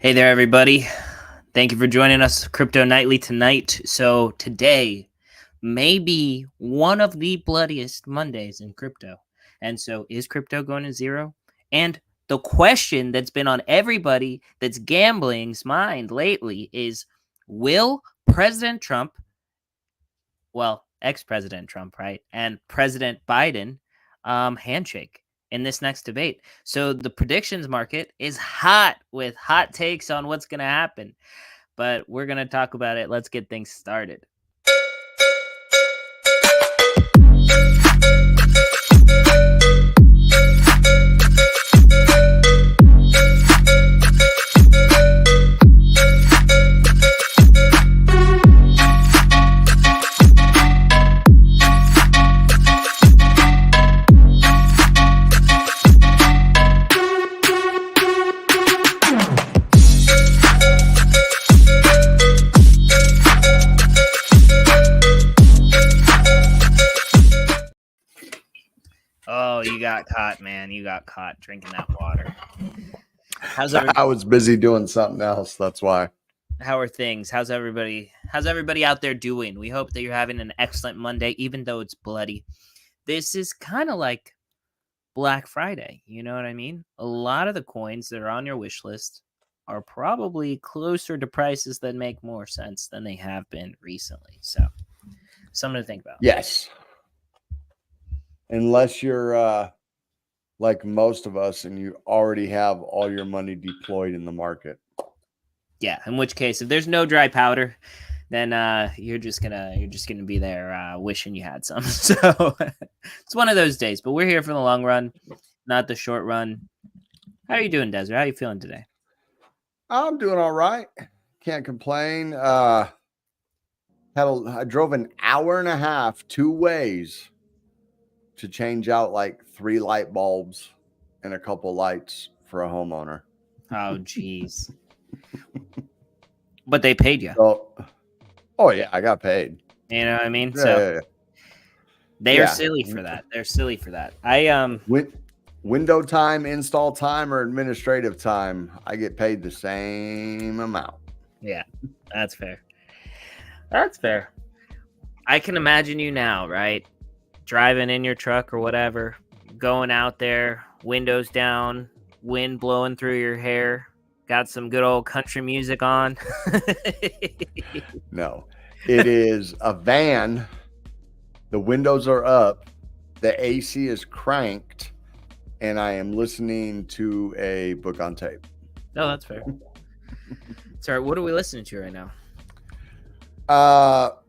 Hey there, everybody. Thank you for joining us, Crypto Nightly, tonight. So today may be one of the bloodiest Mondays in crypto. And so is crypto going to zero? And the question that's been on everybody that's gambling's mind lately is, will President Trump, well, ex-President Trump, right, and President Biden handshake in this next debate? So the predictions market is hot with hot takes on what's going to happen, but we're going to talk about it. Let's get things started. Oh, you got caught, man. You got caught drinking that water. I was busy doing something else. That's why. How are things? How's everybody out there doing? We hope that you're having an excellent Monday, even though it's bloody. This is kind of like Black Friday. You know what I mean? A lot of the coins that are on your wish list are probably closer to prices that make more sense than they have been recently. So, something to think about. Yes. Unless you're like most of us and you already have all your money deployed in the market. Yeah, in which case, if there's no dry powder, then you're just gonna be there wishing you had some. So it's one of those days. But we're here for the long run, not the short run. How are you doing, Desiree? How are you feeling today? I'm doing all right. Can't complain. I drove an hour and a half 2 ways to change out like 3 light bulbs and a couple lights for a homeowner. Oh, geez. But they paid you. Oh yeah, I got paid. You know what I mean? Yeah, so they are silly for that. They're silly for that. Window time, install time, or administrative time, I get paid the same amount. Yeah, that's fair. That's fair. I can imagine you now, right? Driving in your truck or whatever, going out there, windows down, wind blowing through your hair, got some good old country music on. No, it is a van. The windows are up. The AC is cranked, and I am listening to a book on tape. No, that's fair. Sorry, what are we listening to right now?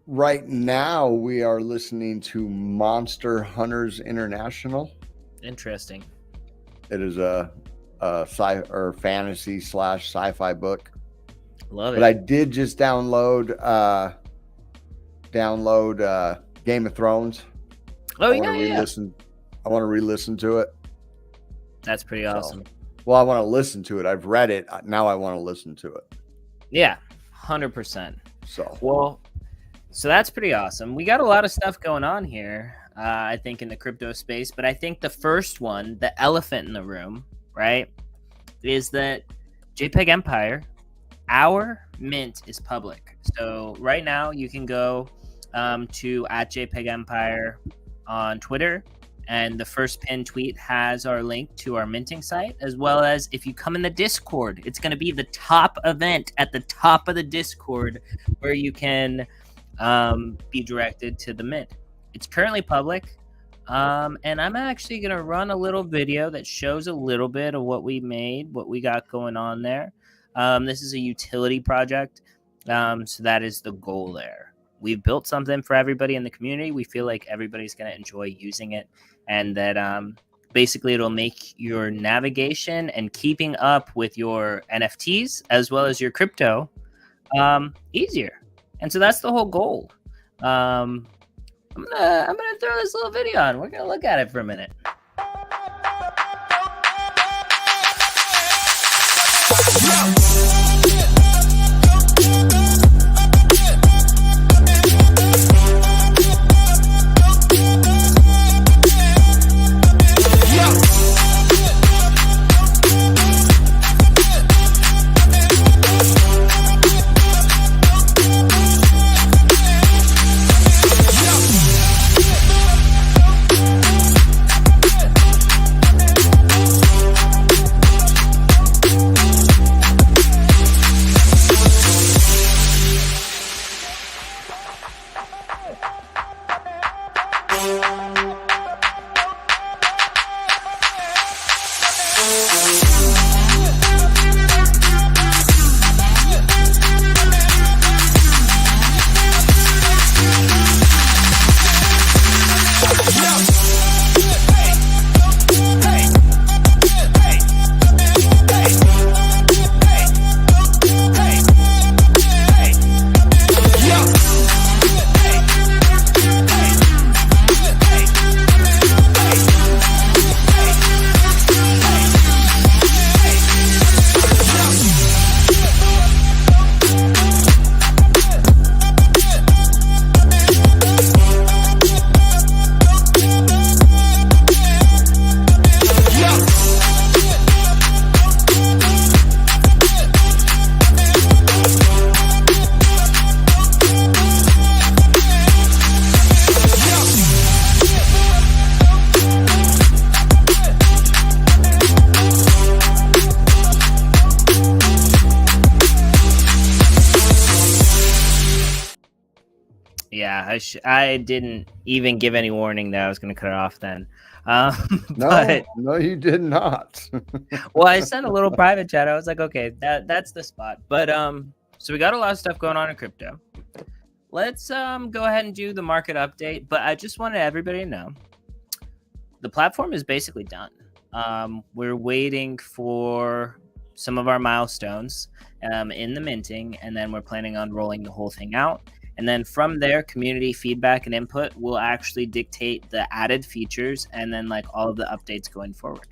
Right now, we are listening to Monster Hunters International. Interesting. It is a fantasy / sci-fi book. Love it. But I did just download Game of Thrones. Oh, I want to re-listen to it. That's pretty awesome. Well, I want to listen to it. I've read it. Now I want to listen to it. Yeah, 100%. So that's pretty awesome. We got a lot of stuff going on here, I think, in the crypto space. But I think the first one, the elephant in the room, right, is that JPG Empire, our mint is public. So right now you can go to @JPG Empire on Twitter, and the first pinned tweet has our link to our minting site, as well as if you come in the Discord, it's going to be the top event at the top of the Discord where you can be directed to the mint. It's currently public, and I'm actually going to run a little video that shows a little bit of what we made, what we got going on there. This is a utility project, so that is the goal there. We've built something for everybody in the community. We feel like everybody's going to enjoy using it, and that basically it'll make your navigation and keeping up with your NFTs as well as your crypto easier. And so that's the whole goal. I'm gonna throw this little video on. We're gonna look at it for a minute. Yeah, I didn't even give any warning that I was going to cut it off then. No, you did not. Well, I sent a little private chat. I was like, okay, that's the spot. But so we got a lot of stuff going on in crypto. Let's go ahead and do the market update. But I just wanted everybody to know the platform is basically done. We're waiting for some of our milestones in the minting, and then we're planning on rolling the whole thing out. And then from there, community feedback and input will actually dictate the added features and then like all of the updates going forward.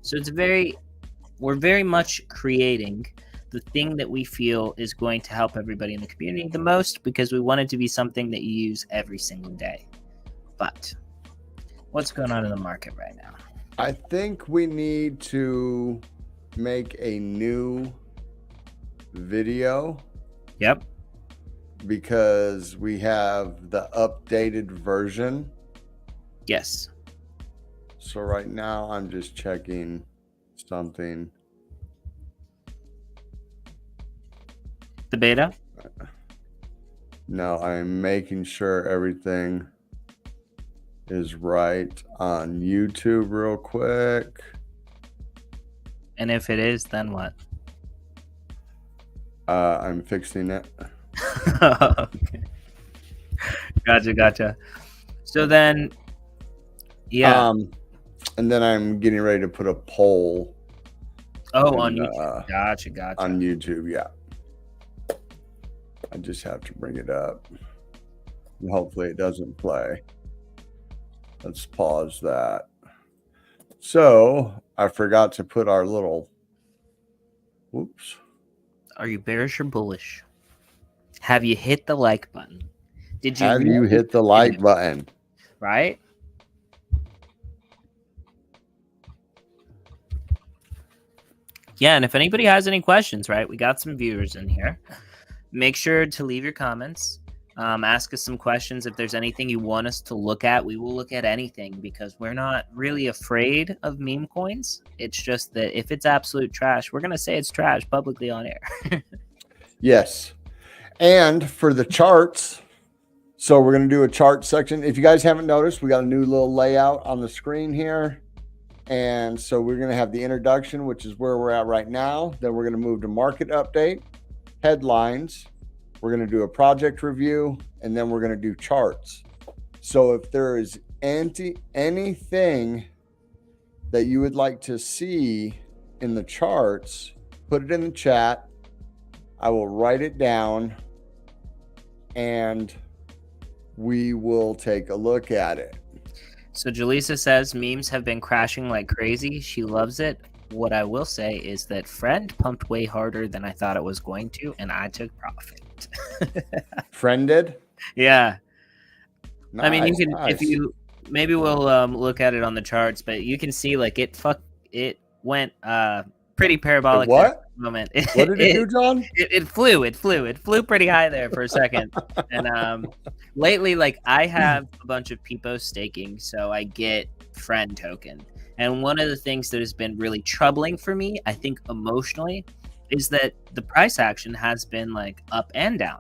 So we're very much creating the thing that we feel is going to help everybody in the community the most, because we want it to be something that you use every single day. But what's going on in the market right now? I think we need to make a new video. Yep. Because we have the updated version. Yes. So right now I'm just checking something. The beta? No, I'm making sure everything is right on YouTube real quick. And if it is, then what? I'm fixing it. Okay. Gotcha. So then, yeah. And then I'm getting ready to put a poll. On YouTube. Gotcha. On YouTube, yeah. I just have to bring it up. And hopefully it doesn't play. Let's pause that. So I forgot to put our little. Whoops. Are you bearish or bullish? Have you hit the like button? Did you? Have you hit the like button? Right? Yeah, and if anybody has any questions, right, we got some viewers in here. Make sure to leave your comments. Ask us some questions. If there's anything you want us to look at, we will look at anything, because we're not really afraid of meme coins. It's just that if it's absolute trash, we're going to say it's trash publicly on air. Yes. And for the charts, so we're going to do a chart section. If you guys haven't noticed, we got a new little layout on the screen here. And so we're going to have the introduction, which is where we're at right now. Then we're going to move to market update, headlines. We're going to do a project review, and then we're going to do charts. So if there is anything that you would like to see in the charts, put it in the chat. I will write it down, and we will take a look at it. So Jaleesa says memes have been crashing like crazy. She loves it. What I will say is that Friend pumped way harder than I thought it was going to, and I took profit. Friended? Yeah. Nice, I mean, you can, nice. if you, maybe we'll look at it on the charts, but you can see like it went pretty parabolic. What? Moment. What did it do, John? It flew pretty high there for a second. And lately, like, I have a bunch of Peepo staking, so I get Friend token. And one of the things that has been really troubling for me, I think emotionally, is that the price action has been like up and down.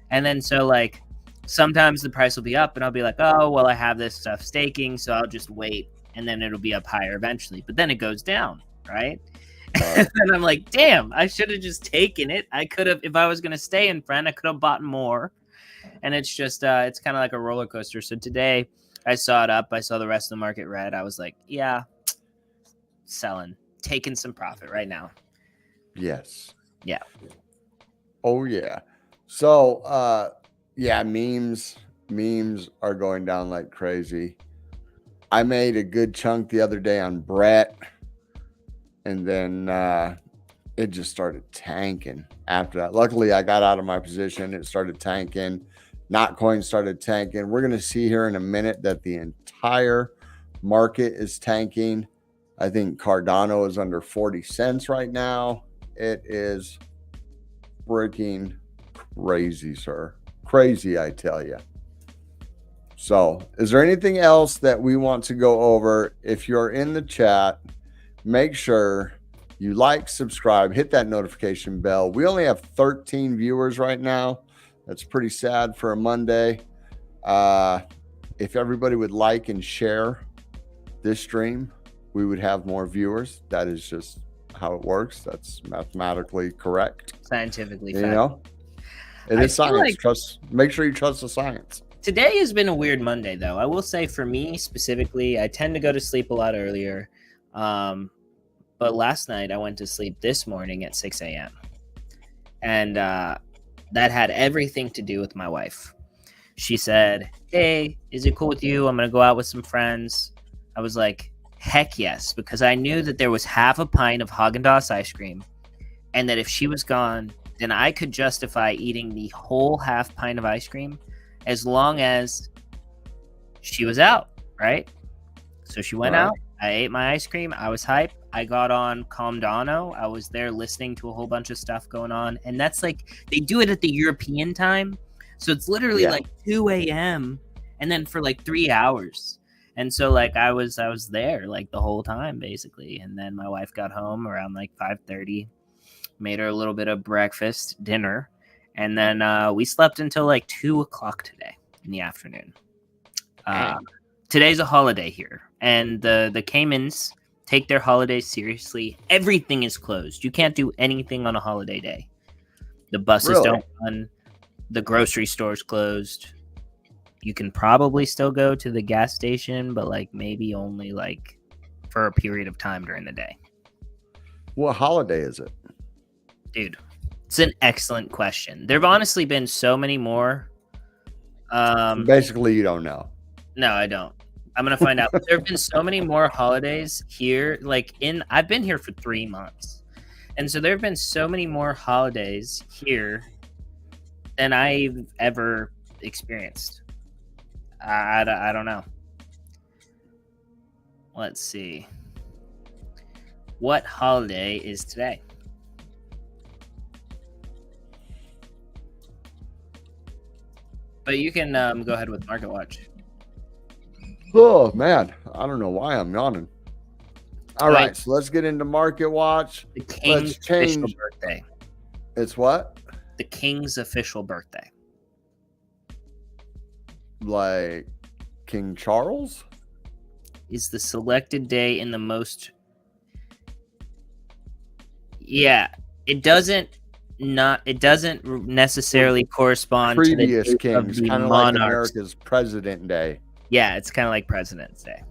And then so like sometimes the price will be up and I'll be like, oh, well, I have this stuff staking, so I'll just wait and then it'll be up higher eventually. But then it goes down, right? And I'm like, damn, I should have just taken it. I could have, if I was going to stay in Friend, I could have bought more. And it's just, it's kind of like a roller coaster. So today I saw it up. I saw the rest of the market red. I was like, yeah, selling, taking some profit right now. Yes. Yeah. Oh, yeah. So, yeah, memes are going down like crazy. I made a good chunk the other day on Brett. And then it just started tanking after that. Luckily, I got out of my position. It started tanking. Notcoin started tanking. We're going to see here in a minute that the entire market is tanking. I think Cardano is under 40 cents right now. It is freaking crazy, sir. Crazy, I tell you. So, is there anything else that we want to go over? If you're in the chat, make sure you like, subscribe, hit that notification bell. We only have 13 viewers right now. That's pretty sad for a Monday. If everybody would like and share this stream, we would have more viewers. That is just how it works. That's mathematically correct. Scientifically You fact. know, it is science. Like make sure you trust the science. Today has been a weird Monday, though. I will say for me specifically, I tend to go to sleep a lot earlier. But last night I went to sleep this morning at 6 a.m. And that had everything to do with my wife. She said, "Hey, is it cool with you? I'm going to go out with some friends." I was like, heck yes, because I knew that there was half a pint of Haagen-Dazs ice cream, and that if she was gone, then I could justify eating the whole half pint of ice cream as long as she was out, right? So she went out. I ate my ice cream. I was hype. I got on Comdano. I was there listening to a whole bunch of stuff going on. And that's like, they do it at the European time. So it's literally like 2 a.m. and then for like 3 hours. And so like I was there like the whole time basically. And then my wife got home around like 5:30, made her a little bit of breakfast, dinner. And then we slept until like 2 o'clock today in the afternoon. Today's a holiday here. And the Caymans take their holidays seriously. Everything is closed. You can't do anything on a holiday day. The buses don't run. The grocery store's closed. You can probably still go to the gas station, but like maybe only like for a period of time during the day. What holiday is it? Dude, it's an excellent question. There have honestly been so many more. Basically, you don't know. No, I don't. I'm going to find out. There have been so many more holidays here. I've been here for 3 months. And so there have been so many more holidays here than I've ever experienced. I don't know. Let's see. What holiday is today? But you can go ahead with Market Watch. Oh, man. I don't know why I'm yawning. All right. So let's get into Market Watch. The King's official birthday. It's what? The King's official birthday. Like King Charles? Is the selected day in the most... Yeah. It doesn't necessarily correspond to the previous kings, kind of like America's President Day. Yeah, it's kind of like President's Day.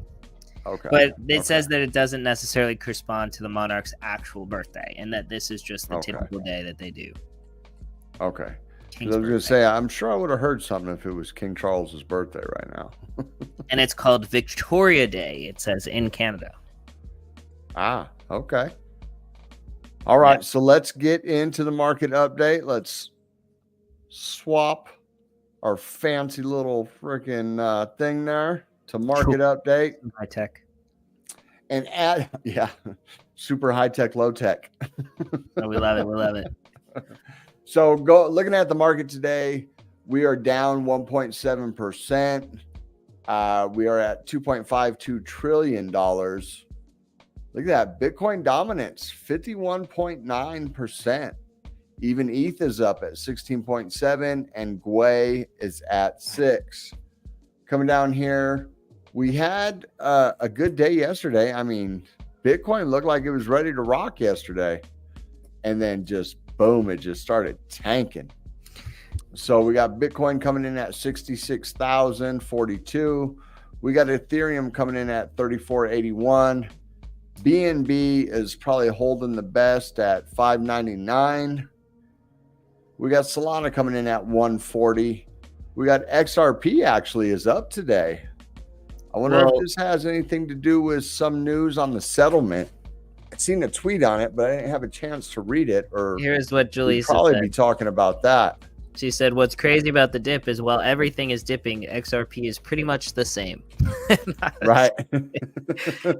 Okay. But it says that it doesn't necessarily correspond to the monarch's actual birthday, and that this is just the typical day that they do. Okay. I was going to say, I'm sure I would have heard something if it was King Charles's birthday right now. And it's called Victoria Day, it says, in Canada. Ah, okay. All right, so let's get into the market update. Let's swap our fancy little freaking thing there to market update. High tech. And add, super high tech, low tech. Oh, we love it. We love it. So looking at the market today, we are down 1.7%. We are at $2.52 trillion. Look at that. Bitcoin dominance, 51.9%. Even ETH is up at 16.7 and GWEI is at 6. Coming down here, we had a good day yesterday. I mean, Bitcoin looked like it was ready to rock yesterday. And then just boom, it just started tanking. So we got Bitcoin coming in at 66,042. We got Ethereum coming in at 3481. BNB is probably holding the best at 599. We got Solana coming in at 140. We got XRP actually is up today. I wonder if this has anything to do with some news on the settlement. I've seen a tweet on it, but I didn't have a chance to read it. Or here's what Julie said. Probably be talking about that. She said, "What's crazy about the dip is while everything is dipping, XRP is pretty much the same." Right.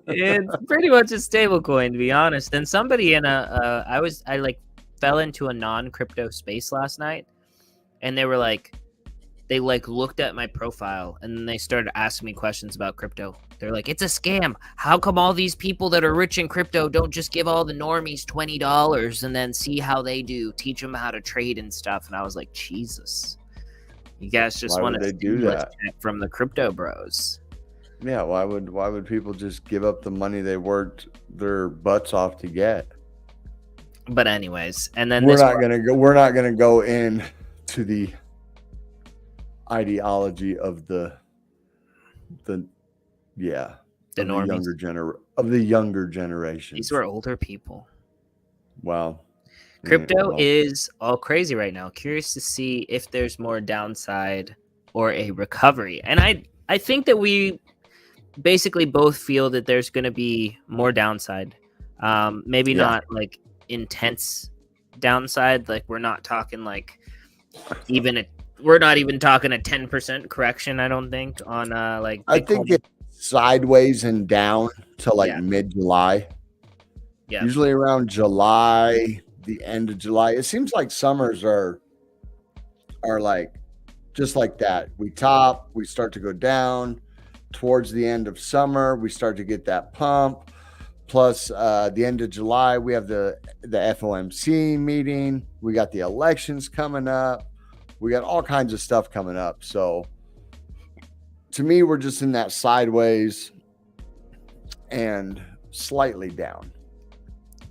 It's pretty much a stable coin, to be honest. And somebody in I fell into a non-crypto space last night, and they looked at my profile and then they started asking me questions about crypto. They're like, "It's a scam. How come all these people that are rich in crypto don't just give all the normies $20 and then see how they do, teach them how to trade and stuff?" And I was like, Jesus. You guys just Why want would a they do stimulus that? check from the crypto bros. Yeah, why would people just give up the money they worked their butts off to get? But anyways, and then we're not gonna go in to the ideology of the younger generation. These were older people. Wow. Crypto is all crazy right now. Curious to see if there's more downside or a recovery. And I think that we basically both feel that there's going to be more downside. Maybe not like intense downside. Like we're not talking like we're not even talking a 10% correction, I don't think, on like Bitcoin. I think it's sideways and down to like mid-July. Yeah. Usually around July, the end of July. It seems like summers are like just like that. We top, we start to go down. Towards the end of summer, we start to get that pump. Plus, the end of July, we have the FOMC meeting. We got the elections coming up. We got all kinds of stuff coming up. So, to me, we're just in that sideways and slightly down.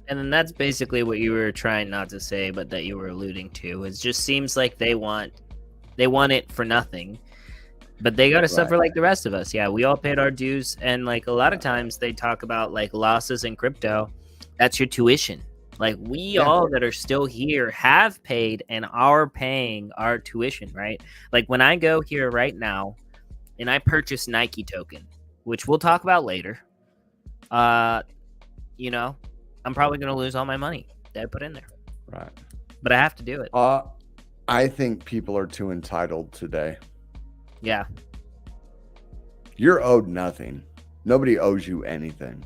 And then that's basically what you were trying not to say, but that you were alluding to. It just seems like they want it for nothing. But they got to suffer like the rest of us. Yeah, we all paid our dues. And like a lot of times they talk about like losses in crypto. That's your tuition. Like we all that are still here have paid and are paying our tuition, right? Like when I go here right now and I purchase Nike token, which we'll talk about later, you know, I'm probably going to lose all my money that I put in there. Right. But I have to do it. I think people are too entitled today. Yeah. You're owed nothing. Nobody owes you anything.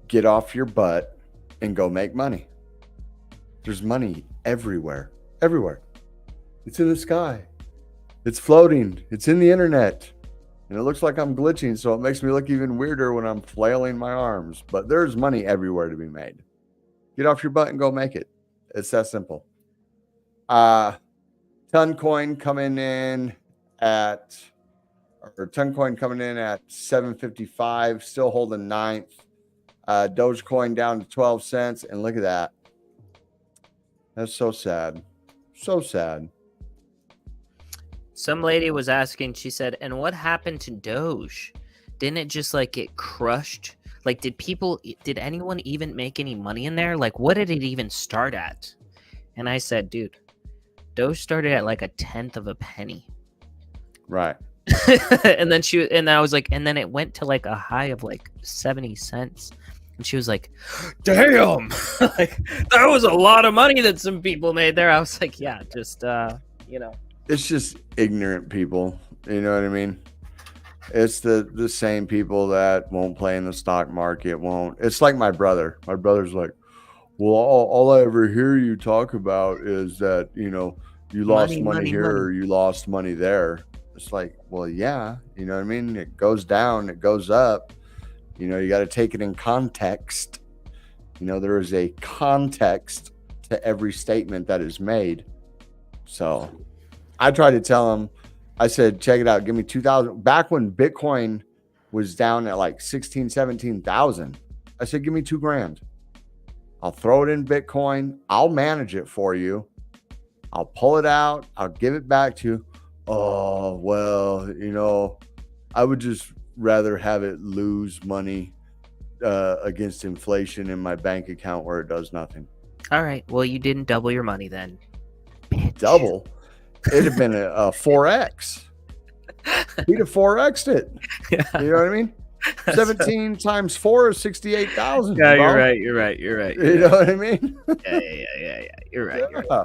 Get off your butt and go make money. There's money everywhere. Everywhere. It's in the sky. It's floating. It's in the internet. And it looks like I'm glitching, so it makes me look even weirder when I'm flailing my arms. But there's money everywhere to be made. Get off your butt and go make it. It's that simple. Toncoin coming in at 755, still holding ninth. Dogecoin down to 12 cents. And look at that. That's so sad. So sad. Some lady was asking, she said, and what happened to Doge? Didn't it just like get crushed? Like, did anyone even make any money in there? Like, what did it even start at? And I said, dude, Doge started at like a tenth of a penny. Right. and I was like, and then it went to like a high of like 70 cents. And she was like, damn, like that was a lot of money that some people made there. I was like, yeah, just, you know. It's just ignorant people. You know what I mean? It's the same people that won't play in the stock market, won't. It's like my brother. My brother's like, well, all I ever hear you talk about is that, you know, you lost money here or you lost money there. It's like, well, yeah, you know what I mean? It goes down, it goes up. You know, you got to take it in context. You know, there is a context to every statement that is made. So I tried to tell him, I said, check it out. Give me 2,000. Back when Bitcoin was down at like 16, 17,000, I said, give me $2,000. I'll throw it in Bitcoin. I'll manage it for you. I'll pull it out. I'll give it back to you. Oh, well, you know, I would just rather have it lose money against inflation in my bank account where it does nothing. All right. Well, you didn't double your money then. Bitch. Double? It'd have been a 4X. He'd have 4X'd it. Yeah. You know what I mean? 17 times 4 is 68,000. Yeah, you're right. You're right. You know what I mean? Yeah. You're right. Yeah.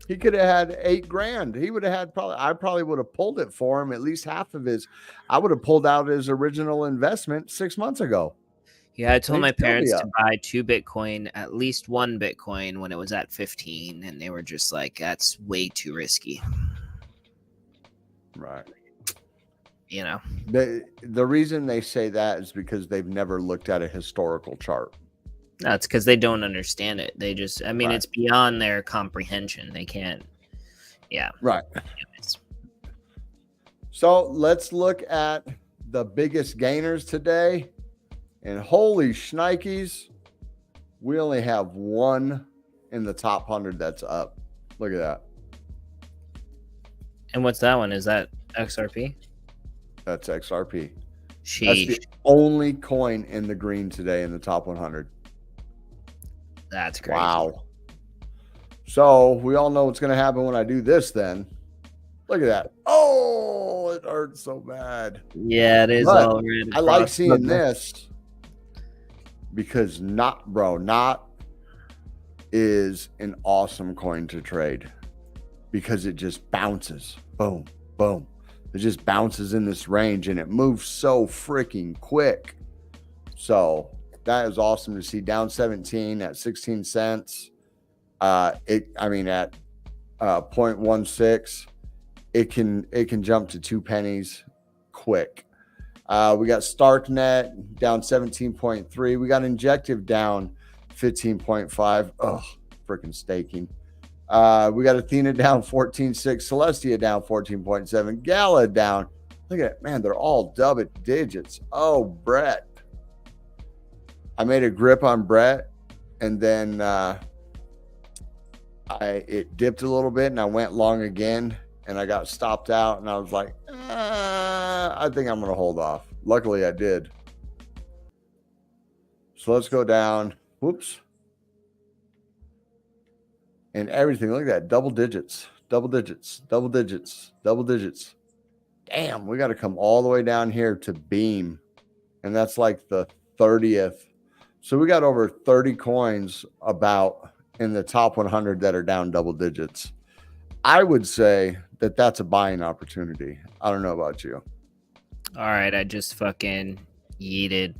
He could have had $8,000. He would have had I probably would have pulled it for him, at least half of his. I would have pulled out his original investment 6 months ago. Yeah, I told my parents to buy 2 Bitcoin, at least 1 Bitcoin when it was at 15, and they were just like, that's way too risky. Right. You know, the reason they say that is because they've never looked at a historical chart. No, it's because they don't understand it. They just, I mean, It's beyond their comprehension. They can't, Yeah. Right. Anyways. So let's look at the biggest gainers today. And holy shnikes, we only have one in the top 100 that's up. Look at that. And what's that one? Is that XRP? That's XRP. Sheesh. That's the only coin in the green today in the top 100. That's crazy. Wow. So we all know what's going to happen when I do this then. Look at that. Oh, it hurts so bad. Yeah, it is But all red. I like seeing this because Not is an awesome coin to trade because it just bounces. Boom, boom. It just bounces in this range and it moves so freaking quick. So that is awesome to see. Down 17 at 16 cents. At 0.16, it can jump to 2 pennies quick. We got StarkNet down 17.3. We got Injective down 15.5. Ugh, freaking staking. We got Athena down 14.6. Celestia down 14.7. Gala down. Look at it, man. They're all double digits. Oh, Brett. I made a grip on Brett, and then it dipped a little bit, and I went long again, and I got stopped out, and I was like, I think I'm going to hold off. Luckily, I did. So let's go down. Whoops. And everything, look at that. Double digits. Damn, we got to come all the way down here to Beam. And that's like the 30th. So we got over 30 coins about in the top 100 that are down double digits. I would say that that's a buying opportunity. I don't know about you. All right, I just fucking yeeted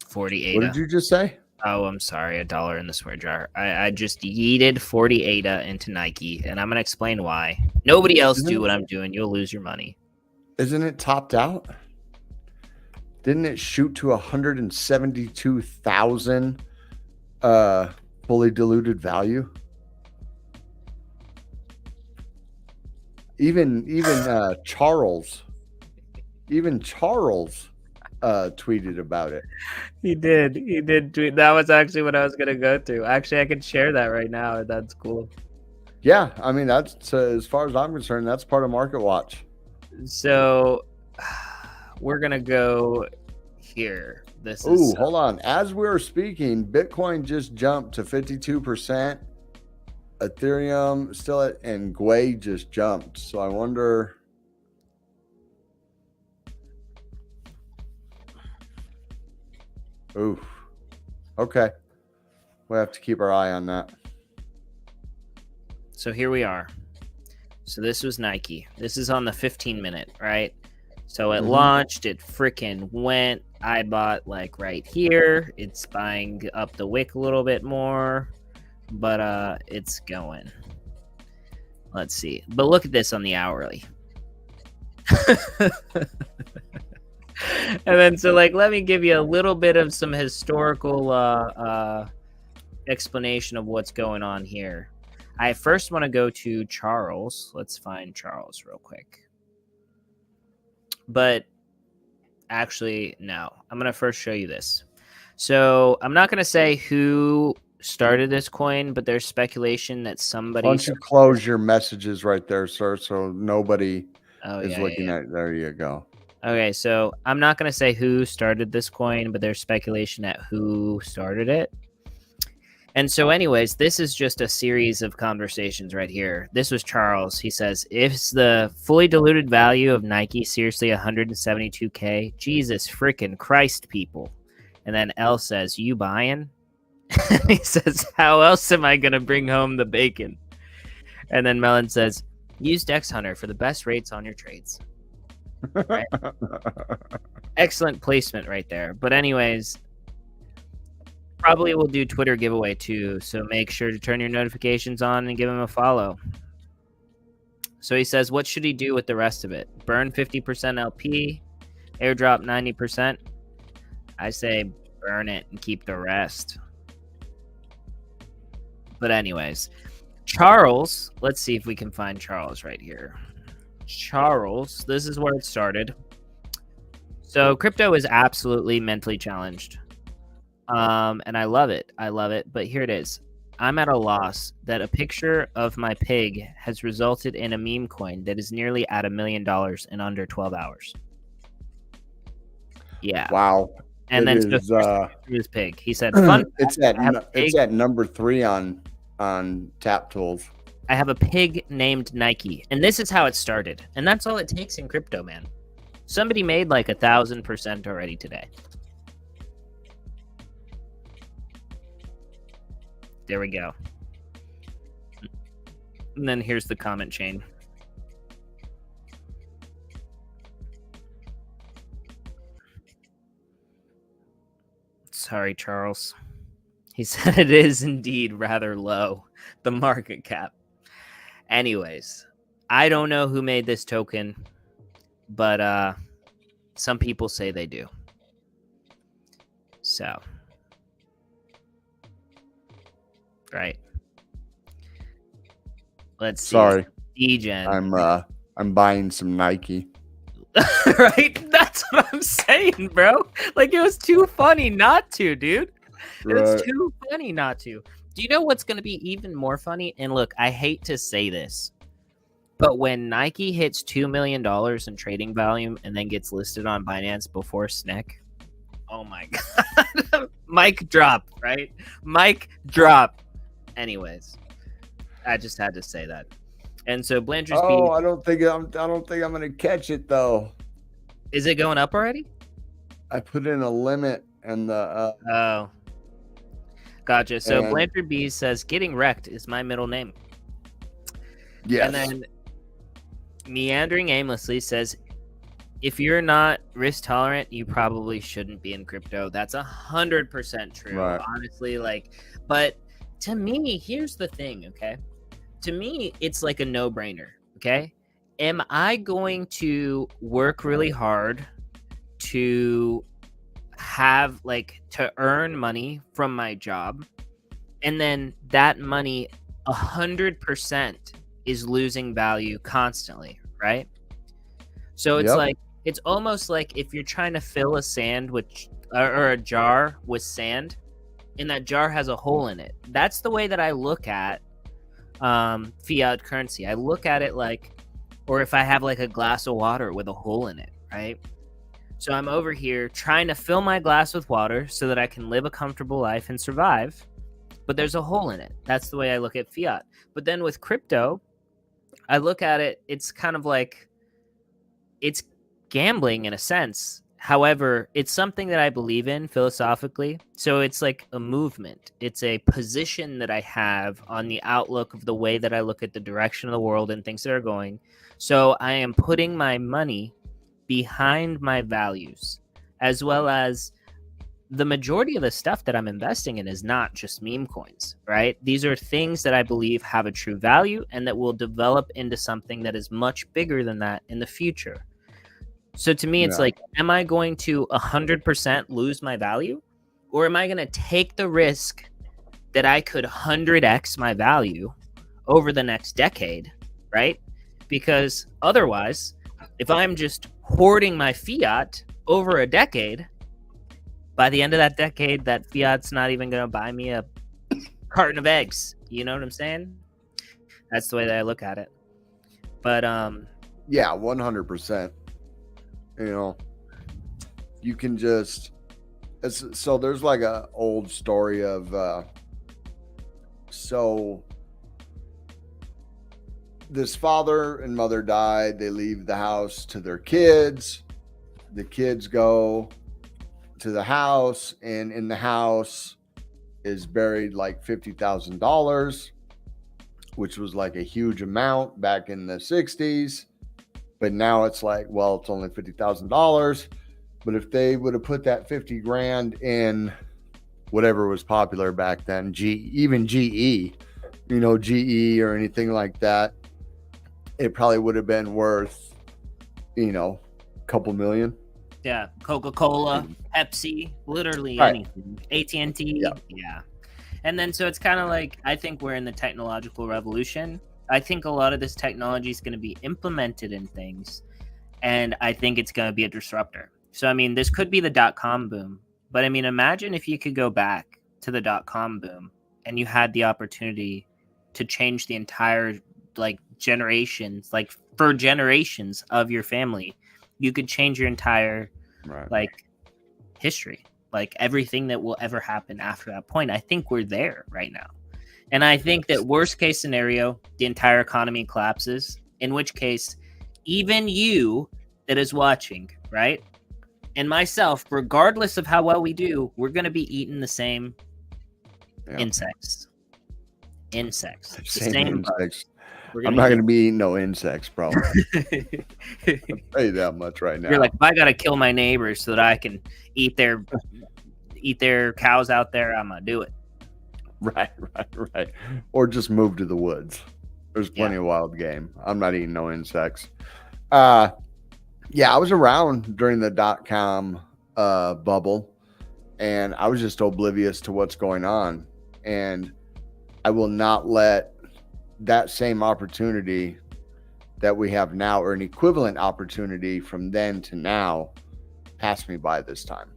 48. What did you just say? Oh, I'm sorry, $1 in the swear jar. I just yeeted 48 into Nike, and I'm gonna explain why. Nobody else do what I'm doing. You'll lose your money. Isn't it topped out? Didn't it shoot to 172,000 fully diluted value? Even Charles tweeted about it. He did tweet. That was actually what I was gonna go to. Actually, I can share that right now. That's cool. Yeah, I mean that's as far as I'm concerned, that's part of Market Watch. So we're gonna go here. This is. Ooh, hold on. As we're speaking, Bitcoin just jumped to 52%. Ethereum still at, and Gwei just jumped. So I wonder. Oof. Okay. We have to keep our eye on that. So here we are. So this was Nike. This is on the 15-minute, right? So it launched. It freaking went. I bought like right here. It's buying up the wick a little bit more, but it's going. Let's see. But look at this on the hourly. And then so like let me give you a little bit of some historical explanation of what's going on here. I first want to go to Charles. Let's find Charles real quick. But actually, no. I'm going to first show you this. So I'm not going to say who started this coin, but there's speculation that somebody... Why don't you close your messages right there, sir, so nobody is looking at... There you go. Okay, so I'm not going to say who started this coin, but there's speculation at who started it. And so anyways, this is just a series of conversations right here. This was Charles. He says, is the fully diluted value of Nike seriously 172K? Jesus freaking Christ, people. And then L says, you buying? He says, how else am I going to bring home the bacon? And then Melon says, use Dex Hunter for the best rates on your trades. Right? Excellent placement right there. But anyways, probably will do Twitter giveaway too, so make sure to turn your notifications on and give him a follow. So he says, what should he do with the rest of it? Burn 50% LP, airdrop 90%. I say burn it and keep the rest. But anyways, Charles, let's see if we can find Charles right here. Charles, this is where it started. So crypto is absolutely mentally challenged. And I love it. But here it is. I'm at a loss that a picture of my pig has resulted in a meme coin that is nearly at $1 million in under 12 hours. Yeah. Wow. And it then is, his pig. He said, "Fun. it's at number 3 on Tap Tools. I have a pig named Nike, and this is how it started. And that's all it takes in crypto, man. Somebody made like 1,000% already today. There we go. And then here's the comment chain. Sorry, Charles. He said it is indeed rather low, the market cap. Anyways, I don't know who made this token, but some people say they do. So, right. Let's see. Sorry. Degen. I'm buying some Nike. Right? That's what I'm saying, bro. Like, it was too funny not to, dude. It was too funny not to. Do you know what's going to be even more funny? And look, I hate to say this, but when Nike hits $2 million in trading volume and then gets listed on Binance before SNEC, oh my God. Mic drop, right? Mic drop. Anyways, I just had to say that. And so Blanchard's I don't think I'm gonna catch it though. Is it going up already? I put in a limit and the Oh. Gotcha. So Blanchard B says getting wrecked is my middle name. Yes. And then Meandering Aimlessly says if you're not risk tolerant, you probably shouldn't be in crypto. That's 100% true. Right. Honestly, but to me, here's the thing, okay? To me, it's like a no-brainer, okay? Am I going to work really hard to have to earn money from my job, and then that money 100% is losing value constantly, right? So it's it's almost like if you're trying to fill a sand or a jar with sand, and that jar has a hole in it. That's the way that I look at fiat currency. I look at it or if I have a glass of water with a hole in it, right? So I'm over here trying to fill my glass with water so that I can live a comfortable life and survive, but there's a hole in it. That's the way I look at fiat. But then with crypto, I look at it, it's kind of like it's gambling in a sense. However, it's something that I believe in philosophically. So it's like a movement. It's a position that I have on the outlook of the way that I look at the direction of the world and things that are going. So I am putting my money behind my values, as well as the majority of the stuff that I'm investing in is not just meme coins, right? These are things that I believe have a true value and that will develop into something that is much bigger than that in the future. So to me, it's am I going to 100% lose my value, or am I going to take the risk that I could 100x my value over the next decade, right? Because otherwise, if I'm just hoarding my fiat over a decade, by the end of that decade, that fiat's not even going to buy me a carton of eggs. You know what I'm saying? That's the way that I look at it. But yeah, 100%. You know, you can just so there's a old story of so this father and mother died. They leave the house to their kids. The kids go to the house, and in the house is buried $50,000, which was a huge amount back in the 60s. But now it's it's only $50,000. But if they would have put that 50 grand in whatever was popular back then, even GE, GE or anything like that, it probably would have been worth, a couple million. Yeah, Coca-Cola, Pepsi, literally anything. AT&T, yeah. And then so it's kind of like, I think we're in the technological revolution. I think a lot of this technology is going to be implemented in things, and I think it's going to be a disruptor. So I mean, this could be the .com boom, but I mean, imagine if you could go back to the .com boom and you had the opportunity to change the entire like generations, like for generations of your family. You could change your entire like history, like everything that will ever happen after that point. I think we're there right now. And I think that worst case scenario, the entire economy collapses, in which case even you that is watching, right? And myself, regardless of how well we do, we're going to be eating the same insects. The same insects. I'm not going to be eating no insects, bro. I'll tell you that much right now. You're like, if I got to kill my neighbors so that I can eat their cows out there, I'm going to do it. Right. Or just move to the woods. There's plenty of wild game. I'm not eating no insects. I was around during the .com bubble, and I was just oblivious to what's going on. And I will not let that same opportunity that we have now, or an equivalent opportunity from then to now, pass me by this time.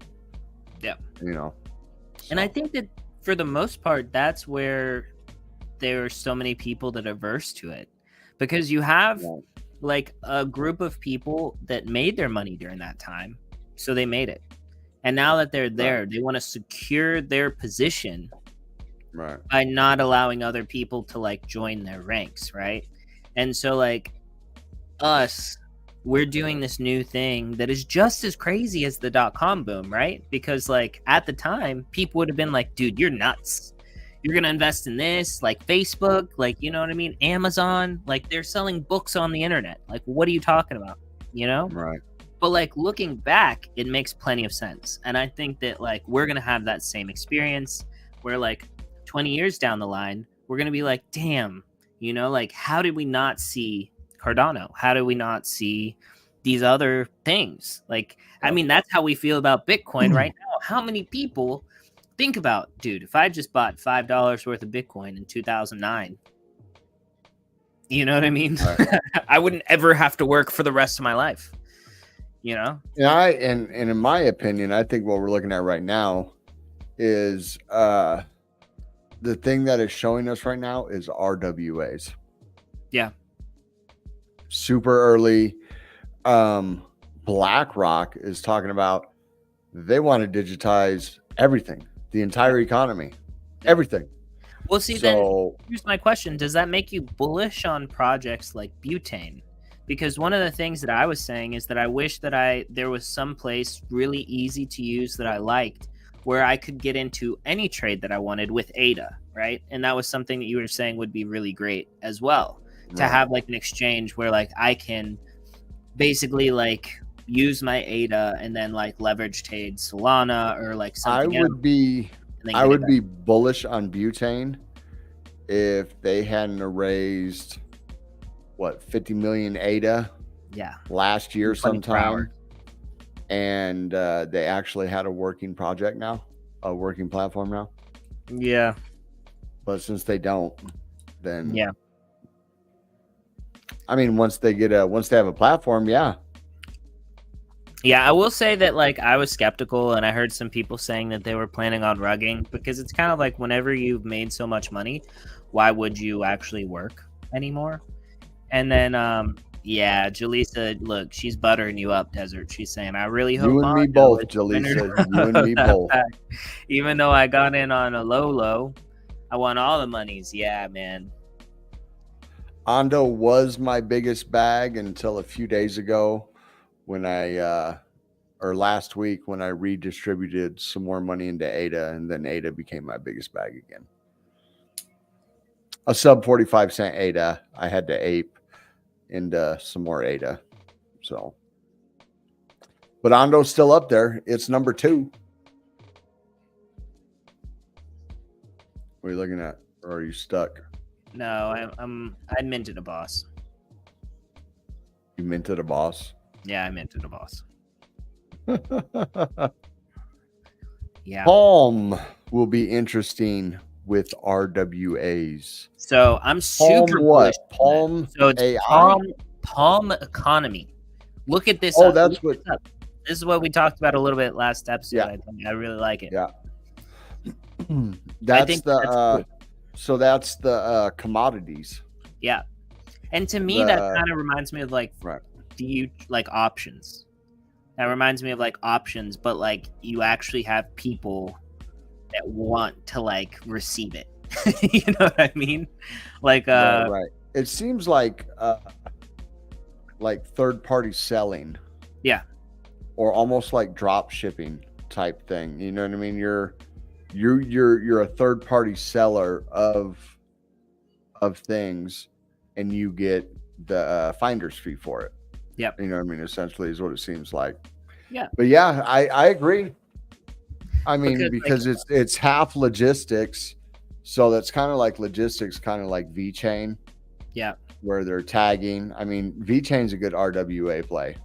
Yeah. So. And I think that for the most part, that's where there are so many people that are averse to it, because you have like a group of people that made their money during that time. So they made it. And now that they're there, they want to secure their position by not allowing other people to like join their ranks. Right. And so like us, we're doing this new thing that is just as crazy as the .com boom, right? Because like at the time, people would have been like, dude, you're nuts. You're going to invest in this, like Facebook, like, you know what I mean? Amazon, like they're selling books on the internet. Like, what are you talking about? You know? Right. But like looking back, it makes plenty of sense. And I think that like we're going to have that same experience where like 20 years down the line, we're going to be like, damn, you know, like how did we not see Cardano? How do we not see these other things? Like, I mean, that's how we feel about Bitcoin right now. How many people think about, dude, if I just bought $5 worth of Bitcoin in 2009, you know what I mean? Right. I wouldn't ever have to work for the rest of my life, you know? Yeah, and in my opinion, I think what we're looking at right now is the thing that is showing us right now is RWAs. Yeah. Super early. BlackRock is talking about they want to digitize everything, the entire economy, everything. Well, see, then here's my question. Does that make you bullish on projects like Butane? Because one of the things that I was saying is that I wish that there was some place really easy to use that I liked where I could get into any trade that I wanted with ADA, right? And that was something that you were saying would be really great as well, to have like an exchange where like I can basically like use my ADA and then like leverage trade Solana or like something. I would be bullish on Butane if they hadn't raised 50 million ADA last year sometime. And they actually had a working project now, a working platform now. Yeah. But since they don't, then I mean, once they have a platform, Yeah, I will say that like I was skeptical, and I heard some people saying that they were planning on rugging, because it's kind of like whenever you've made so much money, why would you actually work anymore? And then Jaleesa, look, she's buttering you up, Desert. She's saying, I really hope you and me both, Jaleesa. You and me both. Even though I got in on a low, I won all the monies. Yeah, man. Ondo was my biggest bag until a few days ago when last week when I redistributed some more money into ADA, and then ADA became my biggest bag again. A sub 45 cent ADA, I had to ape into some more ADA. So, but Ondo's still up there. It's number 2. What are you looking at? Or are you stuck? No, I minted a boss. You minted a boss? Yeah, I minted a boss. Yeah. Palm will be interesting with RWAs? So I'm super bullish. Palm So it's AI? Palm Economy. Look at this. Oh, that's what. This is what we talked about a little bit last episode. Yeah. I really like it. Yeah. That's cool. So that's the commodities. Yeah. And to me, that kind of reminds me of like, like options. That reminds me of like options, but like you actually have people that want to like receive it. You know what I mean? Like, right. It seems like third party selling. Yeah. Or almost like drop shipping type thing. You know what I mean? You're a third party seller of things, and you get the finder's fee for it. Yep. You know what I mean? Essentially is what it seems like. Yeah. But yeah, I agree. I mean, because it's half logistics. So that's kind of like logistics, kind of like VeChain. Yeah. Where they're tagging. I mean, VeChain's a good RWA play.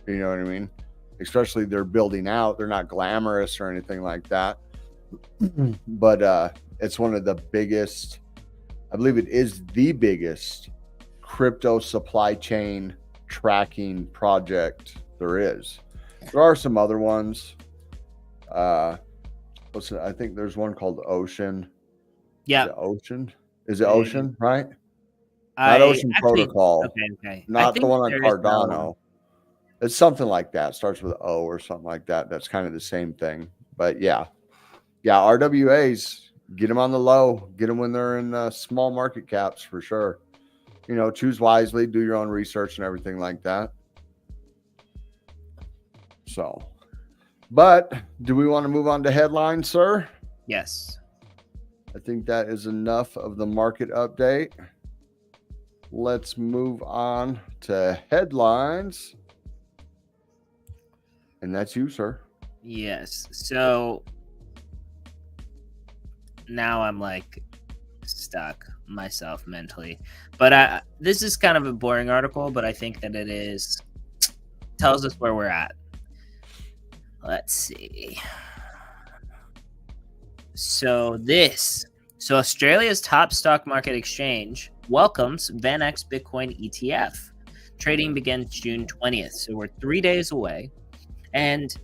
You know what I mean? Especially they're building out. They're not glamorous or anything like that. But it's one of the biggest, I believe it is the biggest crypto supply chain tracking project there is. There are some other ones. I think there's one called Ocean. Yeah. Is it Ocean, right? Not Ocean Protocol. Okay. Not the one on Cardano. It's something like that. Starts with O or something like that. That's kind of the same thing. But yeah, RWAs, get them on the low. Get them when they're in small market caps for sure. You know, choose wisely. Do your own research and everything like that. So, but do we want to move on to headlines, sir? Yes. I think that is enough of the market update. Let's move on to headlines. And that's you, sir. Yes. So now I'm like stuck myself mentally. But this is kind of a boring article, but I think that it tells us where we're at. Let's see. So Australia's top stock market exchange welcomes VanEck Bitcoin ETF. Trading begins June 20th. So we're 3 days away. And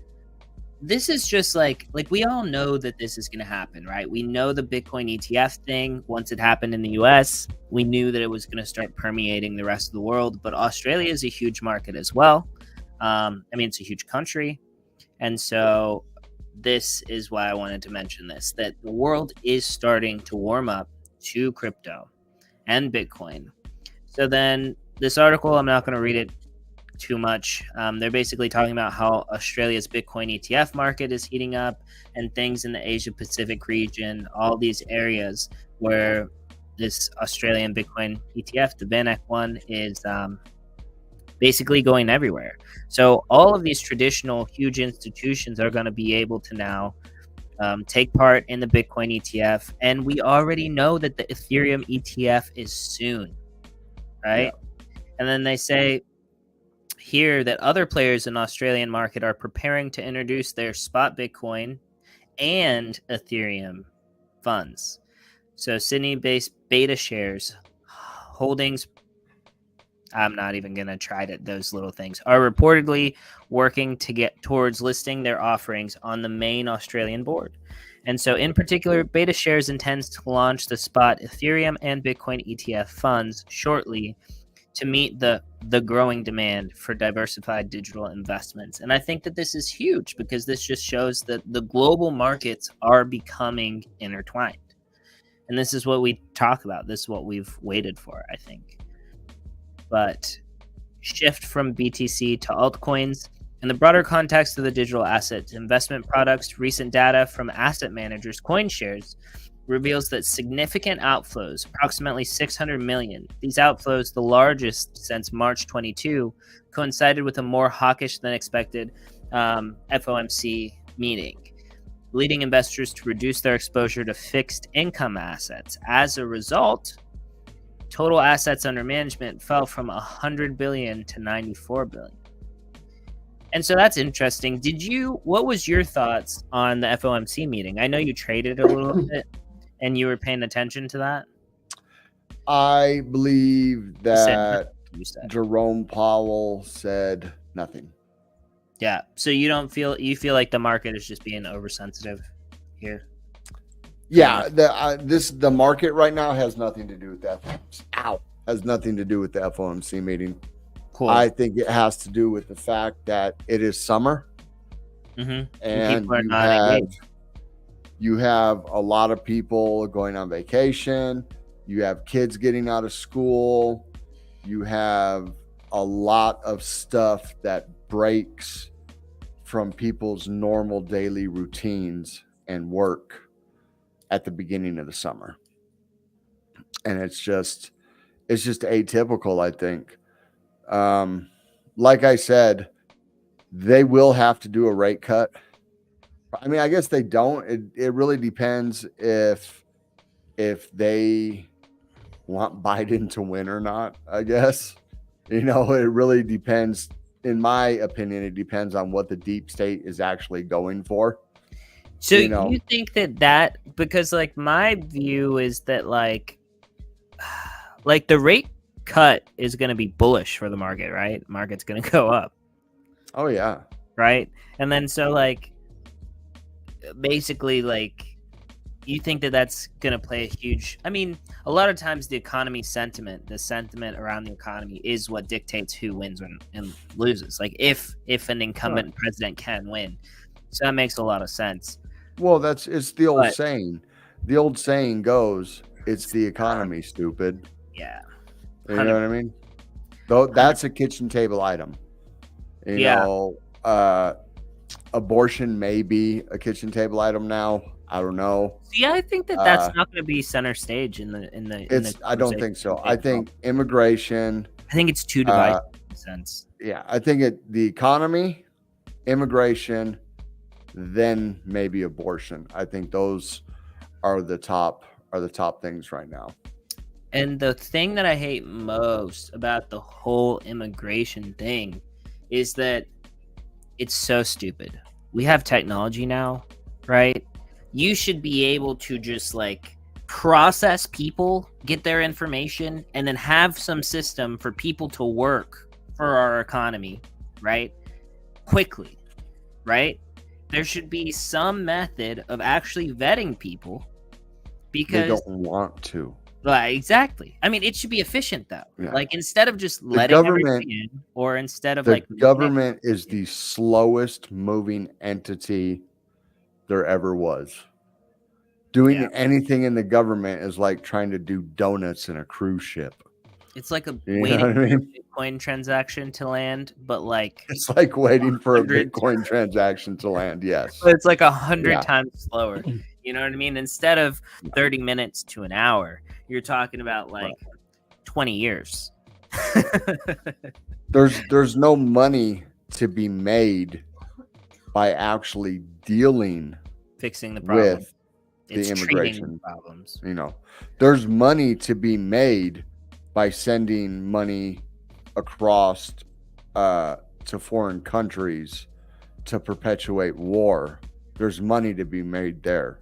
this is just like we all know that this is going to happen, right? We know the Bitcoin ETF thing. Once it happened in the US, we knew that it was going to start permeating the rest of the world. But Australia is a huge market as well. It's a huge country. And so this is why I wanted to mention this, that the world is starting to warm up to crypto and Bitcoin. So then this article, I'm not going to read it too much. They're basically talking about how Australia's Bitcoin ETF market is heating up and things in the Asia Pacific region, all these areas where this Australian Bitcoin ETF, the VanEck one, is basically going everywhere. So all of these traditional huge institutions are going to be able to now take part in the Bitcoin ETF. And we already know that the Ethereum ETF is soon, right? Yeah. And then they say here that other players in the Australian market are preparing to introduce their spot Bitcoin and Ethereum funds. So Sydney-based Beta Shares Holdings, I'm not even going to try those little things, are reportedly working to get towards listing their offerings on the main Australian board. And so in particular, Beta Shares intends to launch the spot Ethereum and Bitcoin ETF funds shortly to meet the growing demand for diversified digital investments. And I think that this is huge because this just shows that the global markets are becoming intertwined. And this is what we talk about. This is what we've waited for, I think. But shift from BTC to altcoins. In the broader context of the digital asset investment products, recent data from asset managers CoinShares reveals that significant outflows, approximately 600 million, these outflows, the largest since March 22, coincided with a more hawkish than expected FOMC meeting, leading investors to reduce their exposure to fixed income assets. As a result, total assets under management fell from 100 billion to 94 billion. And so that's interesting. What was your thoughts on the FOMC meeting? I know you traded a little bit. And you were paying attention to that? I believe that You said. Jerome Powell said nothing. Yeah. So you feel like the market is just being oversensitive here? Yeah, the market right now has nothing to do with that. Has nothing to do with the FOMC meeting. Cool. I think it has to do with the fact that it is summer, and and you have a lot of people going on vacation. You have kids getting out of school. You have a lot of stuff that breaks from people's normal daily routines and work at the beginning of the summer. And it's just atypical, I think. Like I said, they will have to do a rate cut. I mean, I guess they don't. It really depends if they want Biden to win or not, I guess. It really depends. In my opinion, it depends on what the deep state is actually going for. So you think that because like my view is that like the rate cut is going to be bullish for the market, right? Market's going to go up. Oh yeah. Right. And then so like basically like you think that that's going to play a huge, I mean, a lot of times the sentiment around the economy is what dictates who wins and loses. Like if an incumbent president can win. So that makes a lot of sense. Well, it's the old saying. The old saying goes, it's the economy, stupid. Yeah. 100%. You know what I mean? Though that's a kitchen table item. You know, abortion may be a kitchen table item now. I don't know. See, I think that's not going to be center stage in the I don't think so. I think immigration. I think it's too divisive in a sense. Yeah, I think the economy, immigration, then maybe abortion. I think those are the top things right now. And the thing that I hate most about the whole immigration thing is that it's so stupid. We have technology now, right? You should be able to just like process people, get their information, and then have some system for people to work for our economy, right? Quickly, right? There should be some method of actually vetting people because they don't want to. Exactly. I mean, it should be efficient though. Yeah. Like instead of just letting everybody in, or instead of the government is the slowest moving entity there ever was. Doing anything in the government is like trying to do donuts in a cruise ship. It's like waiting for a Bitcoin transaction to land, but like it's like waiting for a Bitcoin transaction to land. Yes, but it's like 100 times slower. You know what I mean? Instead of 30 minutes to an hour, you're talking about like 20 years. There's no money to be made by actually fixing the problem with the immigration problems. There's money to be made by sending money across to foreign countries to perpetuate war. There's money to be made there.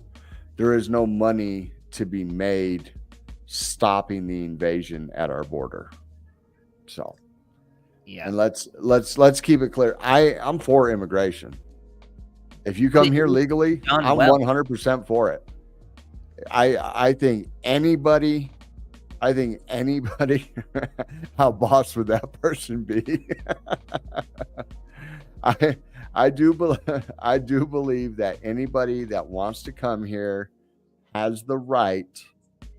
There is no money to be made stopping the invasion at our border. So, yeah. And let's keep it clear. I'm for immigration. If you come here legally, I'm 100% for it. I think anybody, how boss would that person be? I do believe that anybody that wants to come here has the right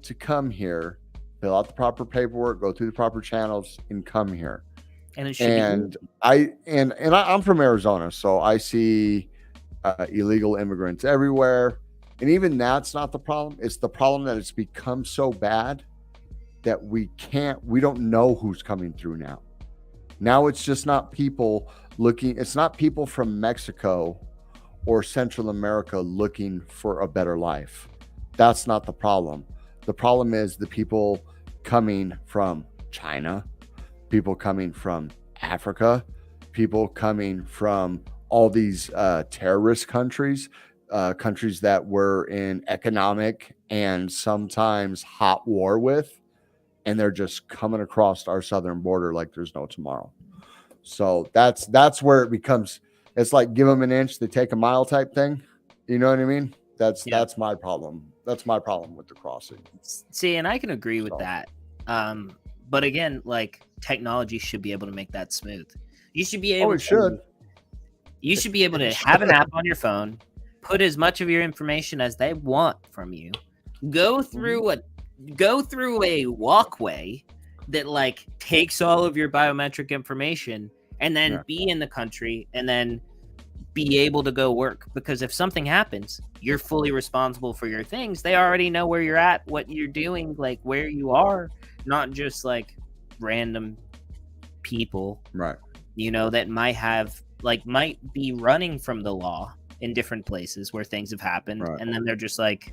to come here, fill out the proper paperwork, go through the proper channels, and come here. And it should I'm from Arizona, so I see illegal immigrants everywhere. And even that's not the problem. It's the problem that it's become so bad that we don't know who's coming through now. Now it's just not people it's not people from Mexico or Central America looking for a better life. That's not the problem. The problem is the people coming from China, people coming from Africa, people coming from all these terrorist countries. countries that we're in economic and sometimes hot war with, and they're just coming across our southern border like there's no tomorrow. So that's where it becomes. It's like give them an inch, they take a mile type thing. You know what I mean? That's my problem. That's my problem with the crossing. See, and I can agree with that. But again, like technology should be able to make that smooth. You should be able. Oh, it should. You should be able to have an app on your phone, put as much of your information as they want from you, go through a walkway that like takes all of your biometric information, and then be in the country, and then be able to go work. Because if something happens, you're fully responsible for your things. They already know where you're at, what you're doing, like where you are, not just like random people, right? You know, that might be running from the law in different places where things have happened, and then they're just like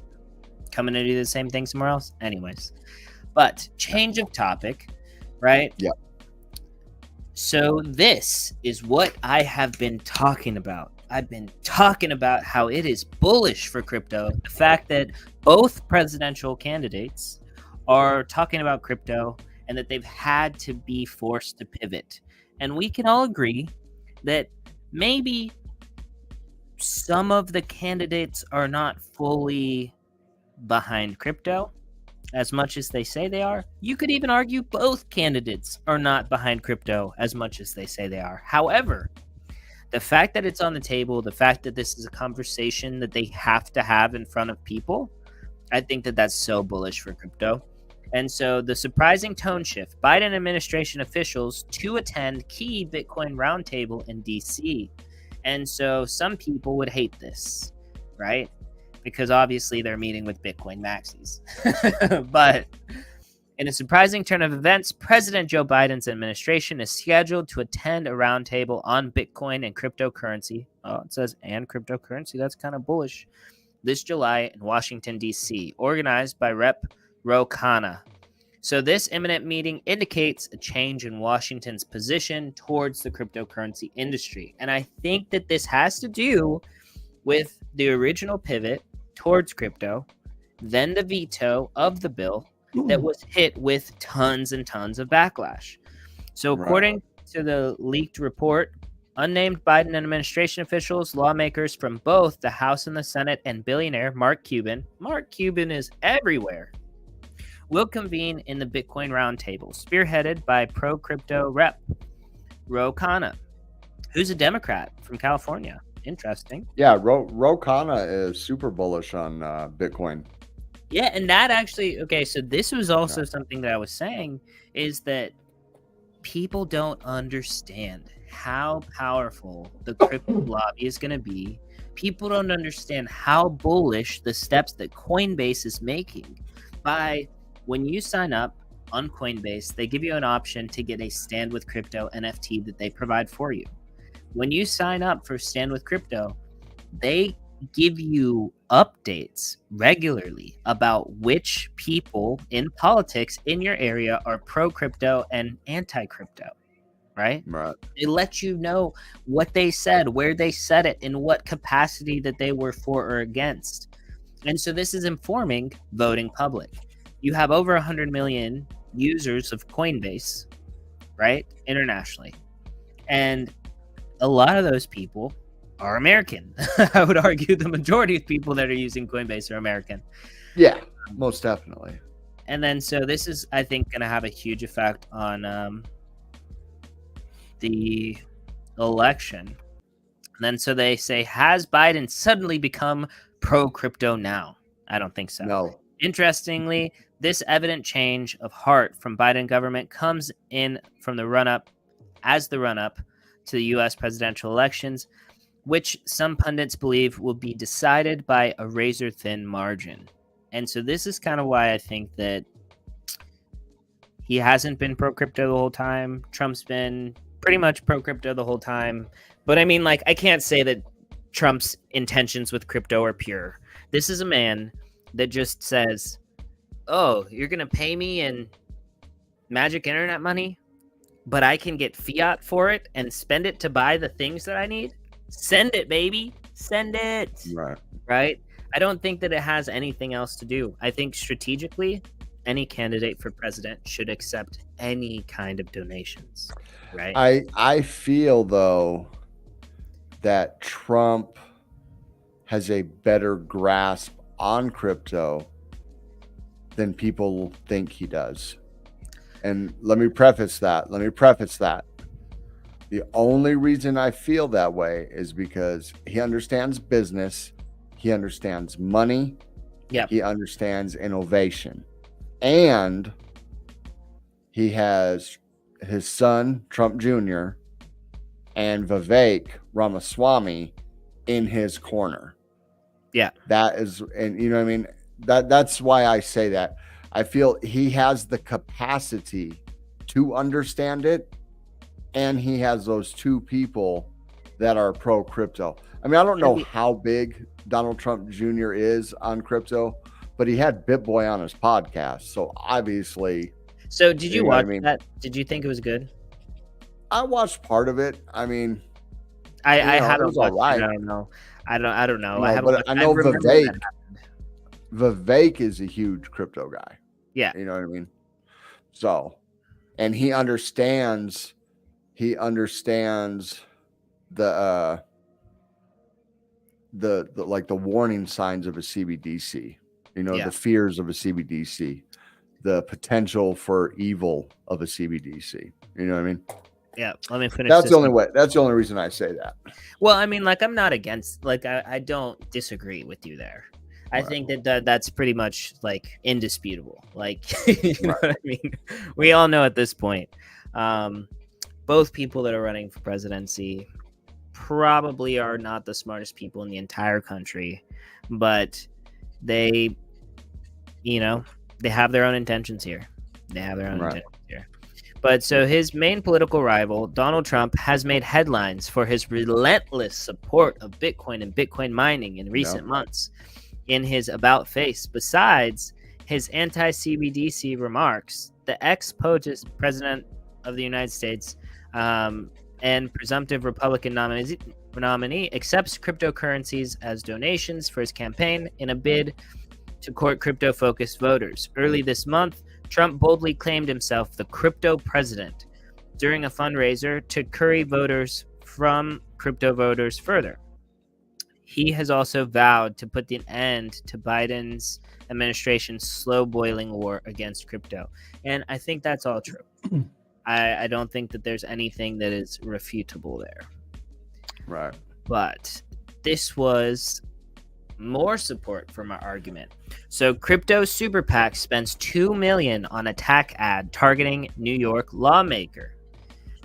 coming to do the same thing somewhere else. Anyways, but change of topic, right? Yeah. So this is what I have been talking about. I've been talking about how it is bullish for crypto. The fact that both presidential candidates are talking about crypto and that they've had to be forced to pivot. And we can all agree that maybe some of the candidates are not fully behind crypto as much as they say they are. You could even argue both candidates are not behind crypto as much as they say they are. However, the fact that it's on the table, the fact that this is a conversation that they have to have in front of people, I think that that's so bullish for crypto. And so the surprising tone shift, Biden administration officials to attend key Bitcoin roundtable in DC. And so some people would hate this, right? Because obviously they're meeting with Bitcoin maxis. But in a surprising turn of events, President Joe Biden's administration is scheduled to attend a roundtable on Bitcoin and cryptocurrency. Oh, it says and cryptocurrency. That's kind of bullish. This July in Washington, D.C., organized by Rep. Ro Khanna. So this imminent meeting indicates a change in Washington's position towards the cryptocurrency industry. And I think that this has to do with the original pivot towards crypto, then the veto of the bill that was hit with tons and tons of backlash. So according to the leaked report, unnamed Biden administration officials, lawmakers from both the House and the Senate, and billionaire Mark Cuban is everywhere, will convene in the Bitcoin roundtable, spearheaded by pro-crypto rep Ro Khanna, who's a Democrat from California. Interesting. Yeah, Ro Khanna is super bullish on Bitcoin. Yeah, and that actually, okay, so this was also something that I was saying, is that people don't understand how powerful the crypto lobby is going to be. People don't understand how bullish the steps that Coinbase is making by when you sign up on Coinbase, they give you an option to get a Stand with Crypto NFT that they provide for you. When you sign up for Stand with Crypto, they give you updates regularly about which people in politics in your area are pro-crypto and anti-crypto, right? They let you know what they said, where they said it, in what capacity that they were for or against. And so this is informing voting public. You have over 100 million users of Coinbase, right, internationally. And a lot of those people are American. I would argue the majority of people that are using Coinbase are American. Yeah, most definitely. And then so this is, I think, going to have a huge effect on the election. And then so they say, has Biden suddenly become pro-crypto now? I don't think so. No. Interestingly, this evident change of heart from Biden government comes in from the run-up to the U.S. presidential elections, which some pundits believe will be decided by a razor-thin margin. And so this is kind of why I think that he hasn't been pro-crypto the whole time. Trump's been pretty much pro-crypto the whole time. But I mean, like, I can't say that Trump's intentions with crypto are pure. This is a man that just says, oh, you're going to pay me in magic internet money, but I can get fiat for it and spend it to buy the things that I need? Send it, baby. Send it. Right. Right? I don't think that it has anything else to do. I think strategically, any candidate for president should accept any kind of donations. Right? I feel though that Trump has a better grasp on crypto than people think he does. And let me preface that. The only reason I feel that way is because he understands business, he understands money, he understands innovation, and he has his son, Trump Jr., and Vivek Ramaswamy in his corner. Yeah. That is, and you know what I mean? That's why I say that. I feel he has the capacity to understand it, and he has those two people that are pro crypto. I mean, I don't know how big Donald Trump Jr. is on crypto, but he had BitBoy on his podcast, so obviously. So did you watch that? Did you think it was good? I watched part of it. I mean, I haven't watched it. I don't know. I don't know. I haven't. But I know Vivek is a huge crypto guy. Yeah. You know what I mean? So, and he understands the like the warning signs of a CBDC, the fears of a CBDC, the potential for evil of a CBDC. You know what I mean? Yeah. Let me finish. That's the only way. That's the only reason I say that. Well, I mean, like, I'm not against, like, I don't disagree with you there. I think that's pretty much like indisputable. Like, you know what I mean? We all know at this point, both people that are running for presidency probably are not the smartest people in the entire country, but they have their own intentions here. But so his main political rival, Donald Trump, has made headlines for his relentless support of Bitcoin and Bitcoin mining in recent months. In his about face, besides his anti-CBDC remarks, the ex-president of the United States and presumptive Republican nominee accepts cryptocurrencies as donations for his campaign in a bid to court crypto-focused voters. Early this month, Trump boldly claimed himself the crypto president during a fundraiser to curry voters from crypto voters further. He has also vowed to put an end to Biden's administration's slow-boiling war against crypto. And I think that's all true. I don't think that there's anything that is refutable there. Right. But this was more support for my argument. So Crypto Super PAC spends $2 million on attack ad targeting New York lawmaker.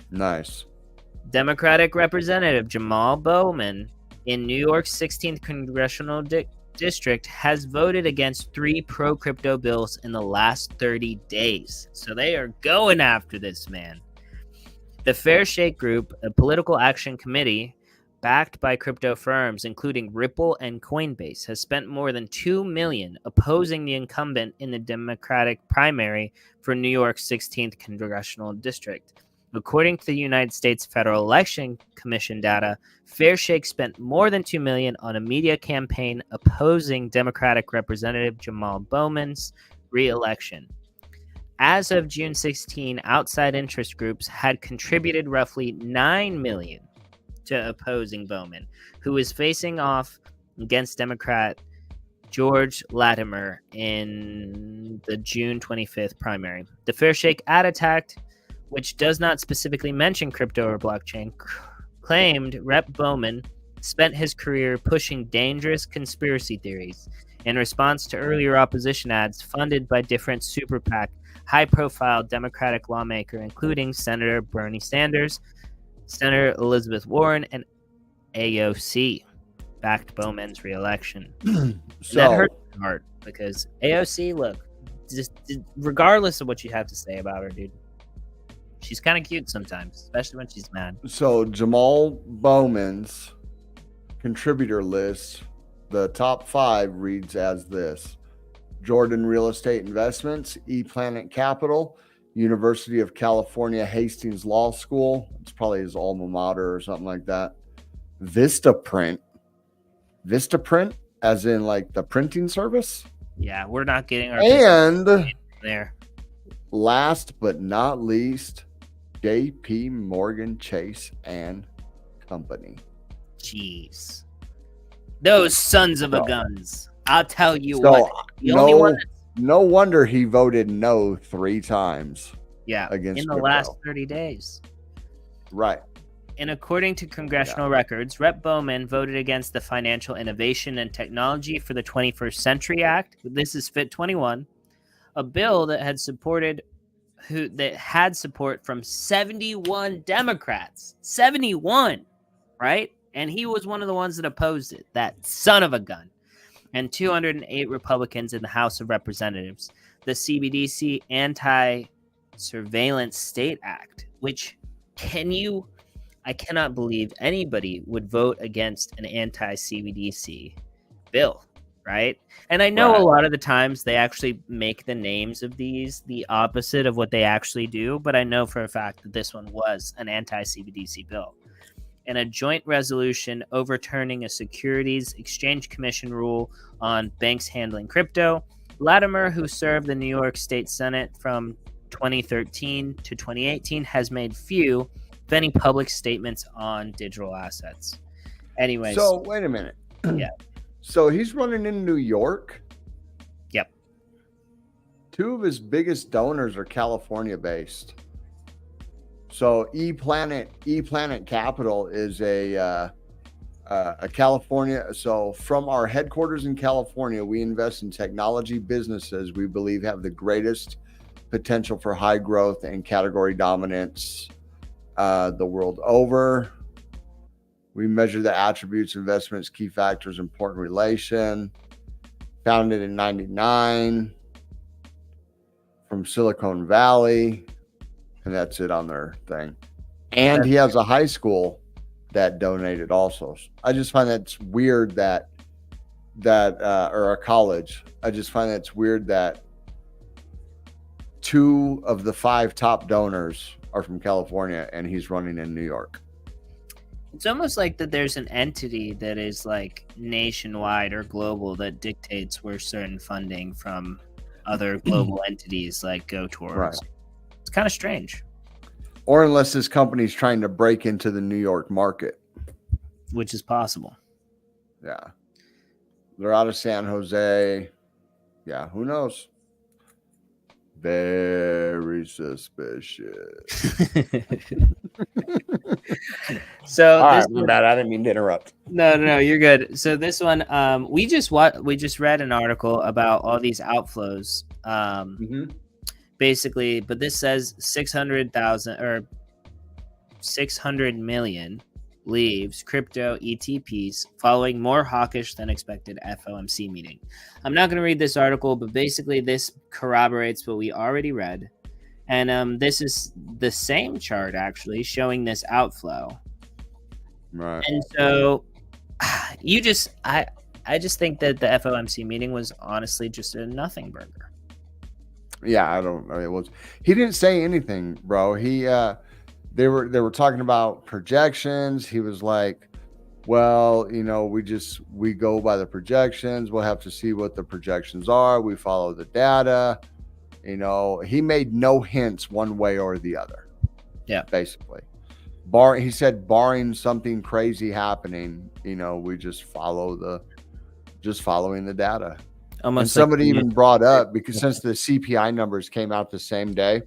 Nice. Democratic Representative Jamal Bowman in New York's 16th congressional district has voted against 3 pro-crypto bills in the last 30 days. So they are going after this man. The Fair Shake Group, a political action committee backed by crypto firms including Ripple and Coinbase, has spent more than $2 million opposing the incumbent in the Democratic primary for New York's 16th congressional district. According to the United States Federal Election Commission data, Fair Shake spent more than $2 million on a media campaign opposing Democratic Representative Jamal Bowman's re-election. As of June 16, outside interest groups had contributed roughly $9 million to opposing Bowman, who is facing off against Democrat George Latimer in the June 25th primary. The Fair Shake ad attack, which does not specifically mention crypto or blockchain, claimed Rep. Bowman spent his career pushing dangerous conspiracy theories in response to earlier opposition ads funded by different super PAC high-profile Democratic lawmaker, including Senator Bernie Sanders, Senator Elizabeth Warren, and AOC, backed Bowman's re-election. So that hurt my heart because AOC, look, just regardless of what you have to say about her, dude, she's kind of cute sometimes, especially when she's mad. So Jamal Bowman's contributor list, the top 5 reads as this: Jordan Real Estate Investments, ePlanet Capital, University of California Hastings Law School. It's probably his alma mater or something like that. Vistaprint, Vistaprint, as in like the printing service. Yeah, we're not getting our And there. last but not least, J.P. Morgan Chase and Company. Jeez. Those sons of a guns. I'll tell you So what. The only one no wonder he voted no 3 times. Against in the crypto. last 30 days. Right. And according to congressional records, Rep. Bowman voted against the Financial Innovation and Technology for the 21st Century Act. This is Fit 21, a bill that had support from 71 Democrats. 71, right? And he was one of the ones that opposed it. That son of a gun. And 208 Republicans in the House of Representatives. The CBDC Anti-Surveillance State Act, which I cannot believe anybody would vote against an anti-CBDC bill, right? And I know a lot of the times they actually make the names of these the opposite of what they actually do, but I know for a fact that this one was an anti-CBDC bill. And a joint resolution overturning a Securities Exchange Commission rule on banks handling crypto. Latimer, who served the New York State Senate from 2013 to 2018, has made few, if any, public statements on digital assets. Anyways. So, wait a minute. Yeah. So, he's running in New York? Yep. 2 of his biggest donors are California-based. So ePlanet Capital is a California. So from our headquarters in California, we invest in technology businesses we believe have the greatest potential for high growth and category dominance the world over. We measure the attributes, investments, key factors, important relation. Founded in 1999 from Silicon Valley. And that's it on their thing. And he has a high school that donated also. I just find that's weird that or a college. I just find that's weird that 2 of the 5 top donors are from California and he's running in New York. It's almost like that there's an entity that is like nationwide or global that dictates where certain funding from other global entities like go towards. Right. It's kind of strange. Or unless this company's trying to break into the New York market. Which is possible. Yeah. They're out of San Jose. Yeah, who knows? Very suspicious. So all right, I didn't mean to interrupt. No, you're good. So this one, we just read an article about all these outflows. Basically, but this says 600,000 or 600 million leaves crypto ETPs following more hawkish than expected FOMC meeting. I'm not going to read this article, but basically this corroborates what we already read. And this is the same chart actually showing this outflow. Right. And so I just think that the FOMC meeting was honestly just a nothing burger. Yeah, I don't know. He didn't say anything, bro. They were talking about projections. He was like, well, we go by the projections. We'll have to see what the projections are. We follow the data. He made no hints one way or the other. Yeah. Basically. He said barring something crazy happening, we just following the data. Almost. And somebody even brought up, because since the CPI numbers came out the same day,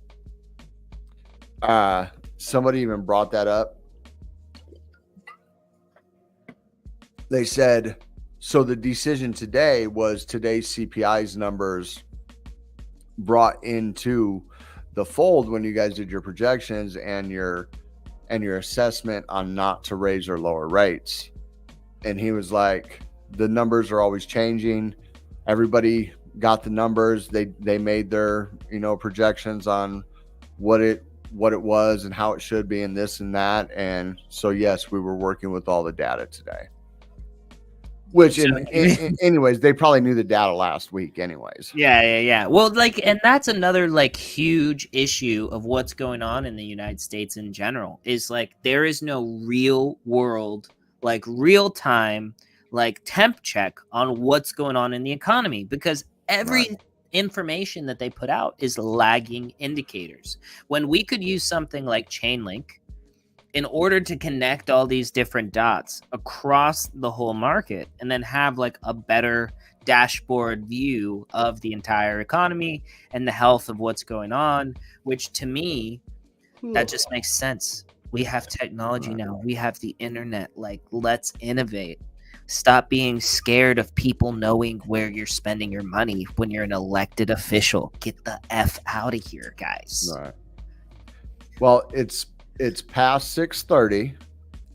somebody even brought that up. They said, so the decision today was today's CPI's numbers brought into the fold when you guys did your projections and your assessment on not to raise or lower rates. And he was like, the numbers are always changing. Everybody got the numbers. They made their, projections on what it was and how it should be and this and that. And so, yes, we were working with all the data today. Which, anyways, they probably knew the data last week anyways. Yeah. Well, and that's another, huge issue of what's going on in the United States in general is, there is no real world, real time, like temp check on what's going on in the economy, because every information that they put out is lagging indicators. When we could use something like Chainlink in order to connect all these different dots across the whole market and then have like a better dashboard view of the entire economy and the health of what's going on, which to me, that just makes sense. We have technology now. We have the internet. Like, let's innovate. Stop being scared of people knowing where you're spending your money when you're an elected official. Get the F out of here, guys. Right. Well, it's past 6:30.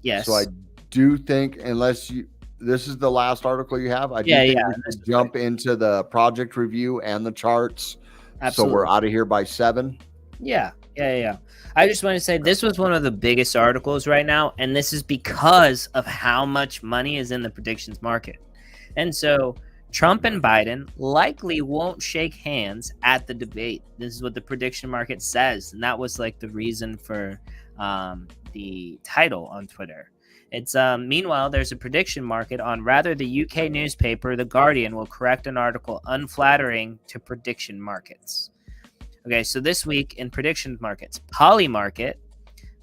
Yes. So I do think, unless this is the last article you have, I do think we should jump into the project review and the charts. Absolutely. So we're out of here by 7. Yeah. I just want to say this was one of the biggest articles right now, and this is because of how much money is in the predictions market. And so Trump and Biden likely won't shake hands at the debate. This is what the prediction market says, and that was like the reason for the title on Twitter. It's meanwhile, there's a prediction market on rather the UK newspaper The Guardian will correct an article unflattering to prediction markets. Okay, so this week in prediction markets, Polymarket,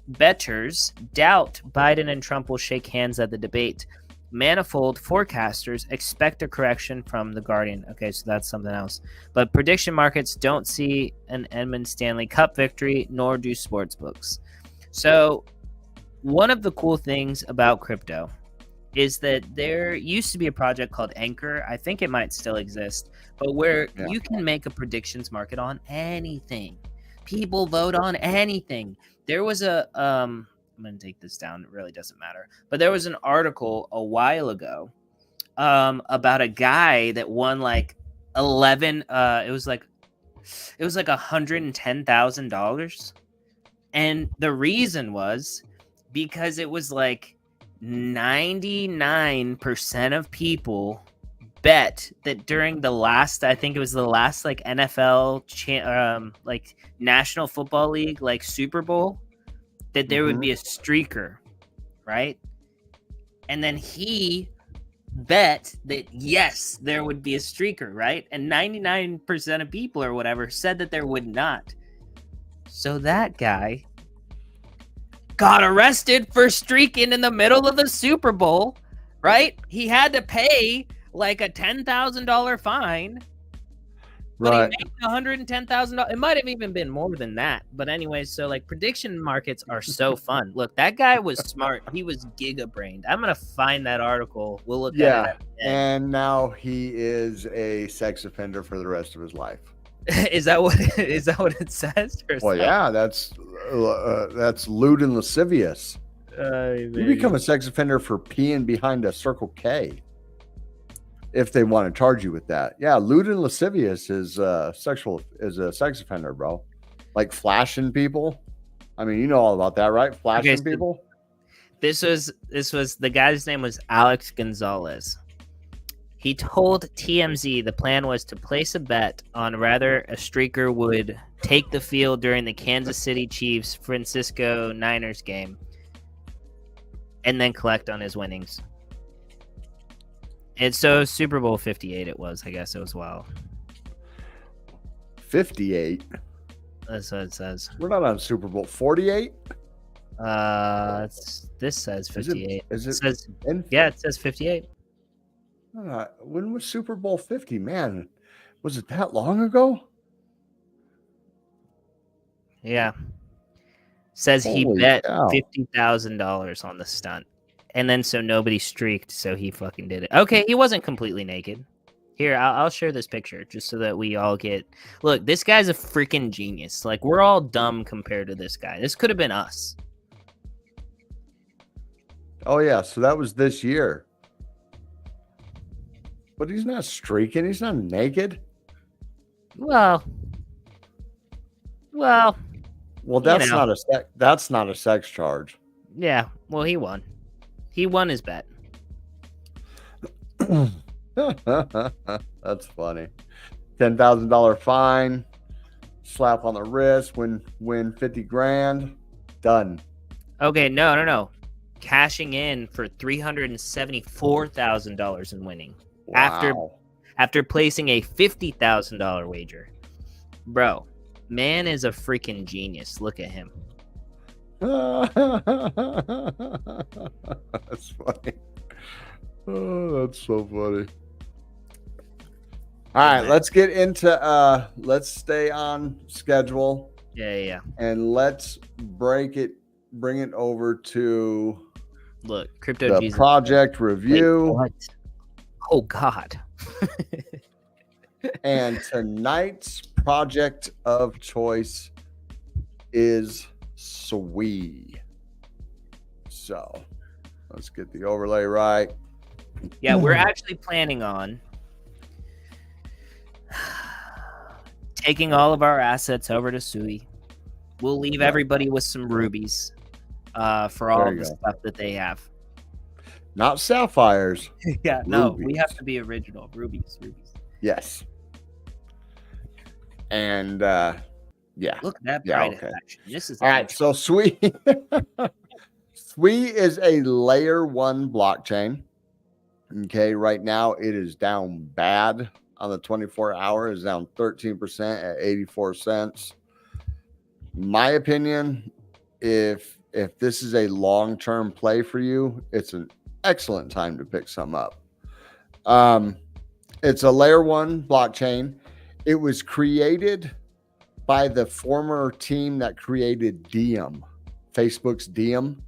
bettors doubt Biden and Trump will shake hands at the debate. Manifold forecasters expect a correction from The Guardian. Okay, so that's something else. But prediction markets don't see an Edmund Stanley Cup victory, nor do sports books. So one of the cool things about crypto is that there used to be a project called Anchor. I think it might still exist, but where you can make a predictions market on anything. People vote on anything. There was I'm going to take this down. It really doesn't matter. But there was an article a while ago about a guy that won like 11. It was like $110,000. And the reason was because it was like 99% of people bet that during the last, I think it was the last like NFL like National Football League like Super Bowl, that there would be a streaker, right? And then he bet that yes, there would be a streaker, right? And 99% of people or whatever said that there would not. So that guy got arrested for streaking in the middle of the Super Bowl, right? He had to pay like a $10,000 fine, but he made $110,000. It might have even been more than that. But anyway, so like prediction markets are so fun. Look, that guy was smart. He was giga-brained. I'm going to find that article. We'll look at it. And now he is a sex offender for the rest of his life. Is that what it says? Well, yeah, that's lewd and lascivious. You become a sex offender for peeing behind a Circle K, if they want to charge you with that. Yeah, lewd and lascivious is a sex offender, bro. Like flashing people. I mean, you know all about that, right? Flashing people. This was the guy's name was Alex Gonzalez. He told TMZ the plan was to place a bet on whether a streaker would take the field during the Kansas City Chiefs Francisco Niners game and then collect on his winnings. And so Super Bowl 58 it was. I guess it was wild. 58? That's what it says. We're not on Super Bowl 48? This says 58. It says 58. When was Super Bowl 50? Man, was it that long ago? Yeah. Says he bet $50,000 on the stunt. And then so nobody streaked, so he fucking did it. Okay, he wasn't completely naked. Here, I'll share this picture just so that we all get... Look, this guy's a freaking genius. Like, we're all dumb compared to this guy. This could have been us. Oh, yeah, so that was this year. But he's not streaking. He's not naked. Well, that's not a sex charge. Yeah. Well, he won. He won his bet. That's funny. $10,000 fine. Slap on the wrist. Win $50,000. Done. Okay. No. cashing in for $374,000 in winning Wow. after placing a $50,000 wager. Bro, man is a freaking genius. Look at him. That's funny. Oh, that's so funny. All right, let's get into let's stay on schedule. Yeah. And let's bring it over to look, Crypto the project review. Wait, what? Oh God. And tonight's project of choice is Sui. So let's get the overlay right. Yeah, we're actually planning on taking all of our assets over to Sui. We'll leave everybody with some rubies for all the stuff that they have. Not sapphires. Yeah, no, we have to be original. Rubies. Yes. And yeah. Look at that bright action. This is all right. So Sui is a layer 1 blockchain. Okay, right now it is down bad on the 24-hour. Is down 13% at 84 cents. My opinion, if this is a long-term play for you, it's an excellent time to pick some up. It's a layer 1 blockchain. It was created by the former team that created Diem, Facebook's Diem.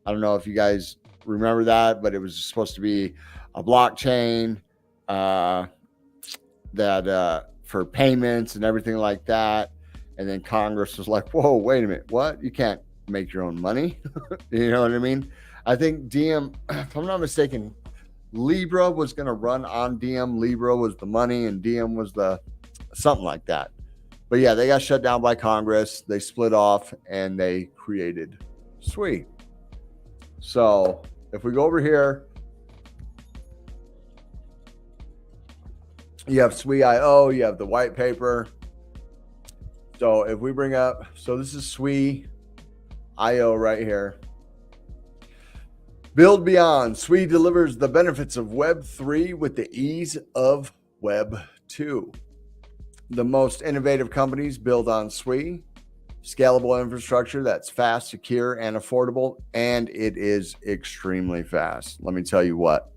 I don't know if you guys remember that, but it was supposed to be a blockchain that for payments and everything like that. And then Congress was like, whoa, wait a minute. What? You can't make your own money. You know what I mean? I think Diem, if I'm not mistaken, Libra was going to run on Diem. Libra was the money and Diem was the something like that. But yeah, they got shut down by Congress. They split off and they created Sui. So if we go over here, you have Sui.io, you have the white paper. So if we bring up, so this is Sui.io right here. Build beyond. Sui delivers the benefits of Web 3 with the ease of Web 2. The most innovative companies build on Sui. Scalable infrastructure that's fast, secure, and affordable, and it is extremely fast. Let me tell you what.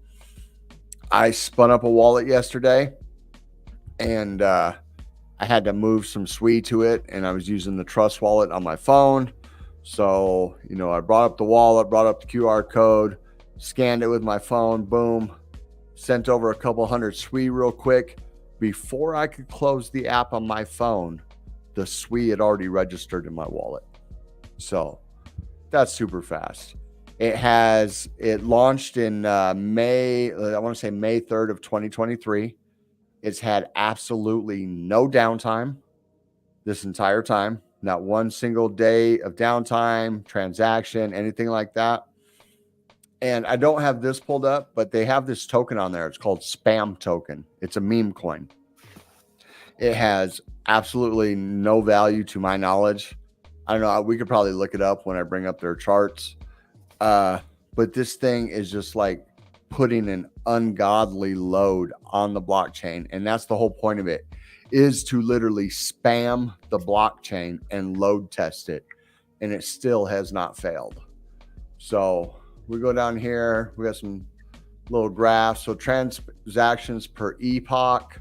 I spun up a wallet yesterday, and I had to move some Sui to it, and I was using the Trust wallet on my phone. So, I brought up the wallet, brought up the QR code, scanned it with my phone, boom, sent over a couple hundred Sui real quick. Before I could close the app on my phone, the Sui had already registered in my wallet. So that's super fast. It launched in May 3rd of 2023. It's had absolutely no downtime this entire time. Not one single day of downtime, transaction, anything like that. And I don't have this pulled up, but they have this token on there. It's called Spam Token. It's a meme coin. It has absolutely no value to my knowledge. I don't know. We could probably look it up when I bring up their charts. But this thing is just like putting an ungodly load on the blockchain. And that's the whole point of it, is to literally spam the blockchain and load test it. And it still has not failed. So we go down here. We got some little graphs. So transactions per epoch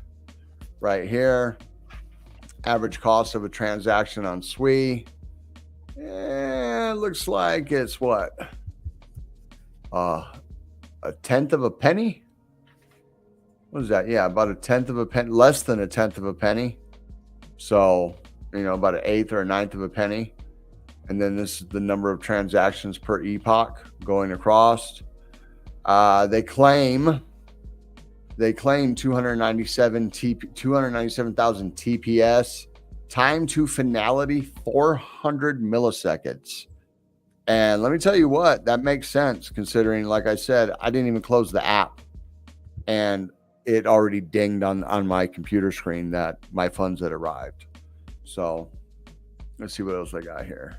right here. Average cost of a transaction on Sui. It looks like it's what? A tenth of a penny? What is that? Yeah, about a tenth of a penny, less than a tenth of a penny. So, about an eighth or a ninth of a penny. And then this is the number of transactions per epoch going across. They claim 297,000 TPS. Time to finality 400 milliseconds. And let me tell you what, that makes sense considering, like I said, I didn't even close the app and it already dinged on my computer screen that my funds had arrived. So let's see what else I got here.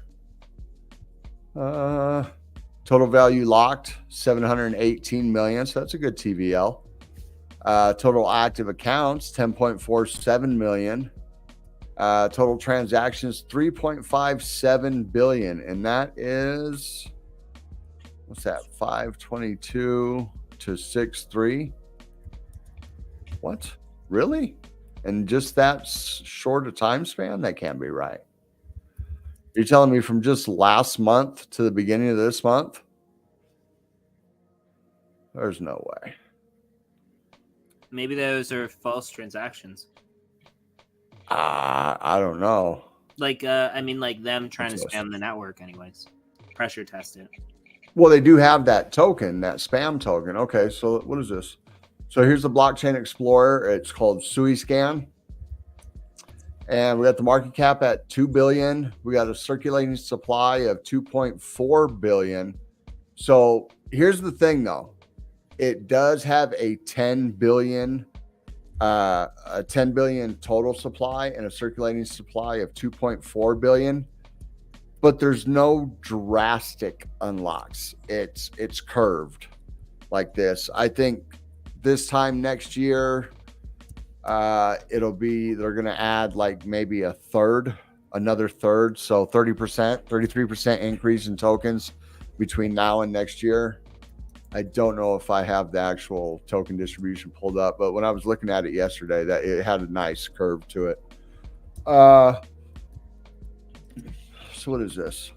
Total value locked, 718 million. So that's a good TVL. Total active accounts, 10.47 million. Total transactions, 3.57 billion. And that is, what's that? 522 to 63. What? Really? And just that short a time span? That can't be right. You're telling me from just last month to the beginning of this month? There's no way. Maybe those are false transactions. I don't know. Like them trying to spam the network anyways. Pressure test it. Well, they do have that token, that spam token. Okay, so what is this? So here's the blockchain explorer. It's called SuiScan. And we got the market cap at 2 billion. We got a circulating supply of 2.4 billion. So here's the thing though. It does have a 10 billion total supply and a circulating supply of 2.4 billion. But there's no drastic unlocks. It's curved like this. I think this time next year, they're going to add like maybe another third. So 30%, 33% increase in tokens between now and next year. I don't know if I have the actual token distribution pulled up, but when I was looking at it yesterday, that it had a nice curve to it. So what is this?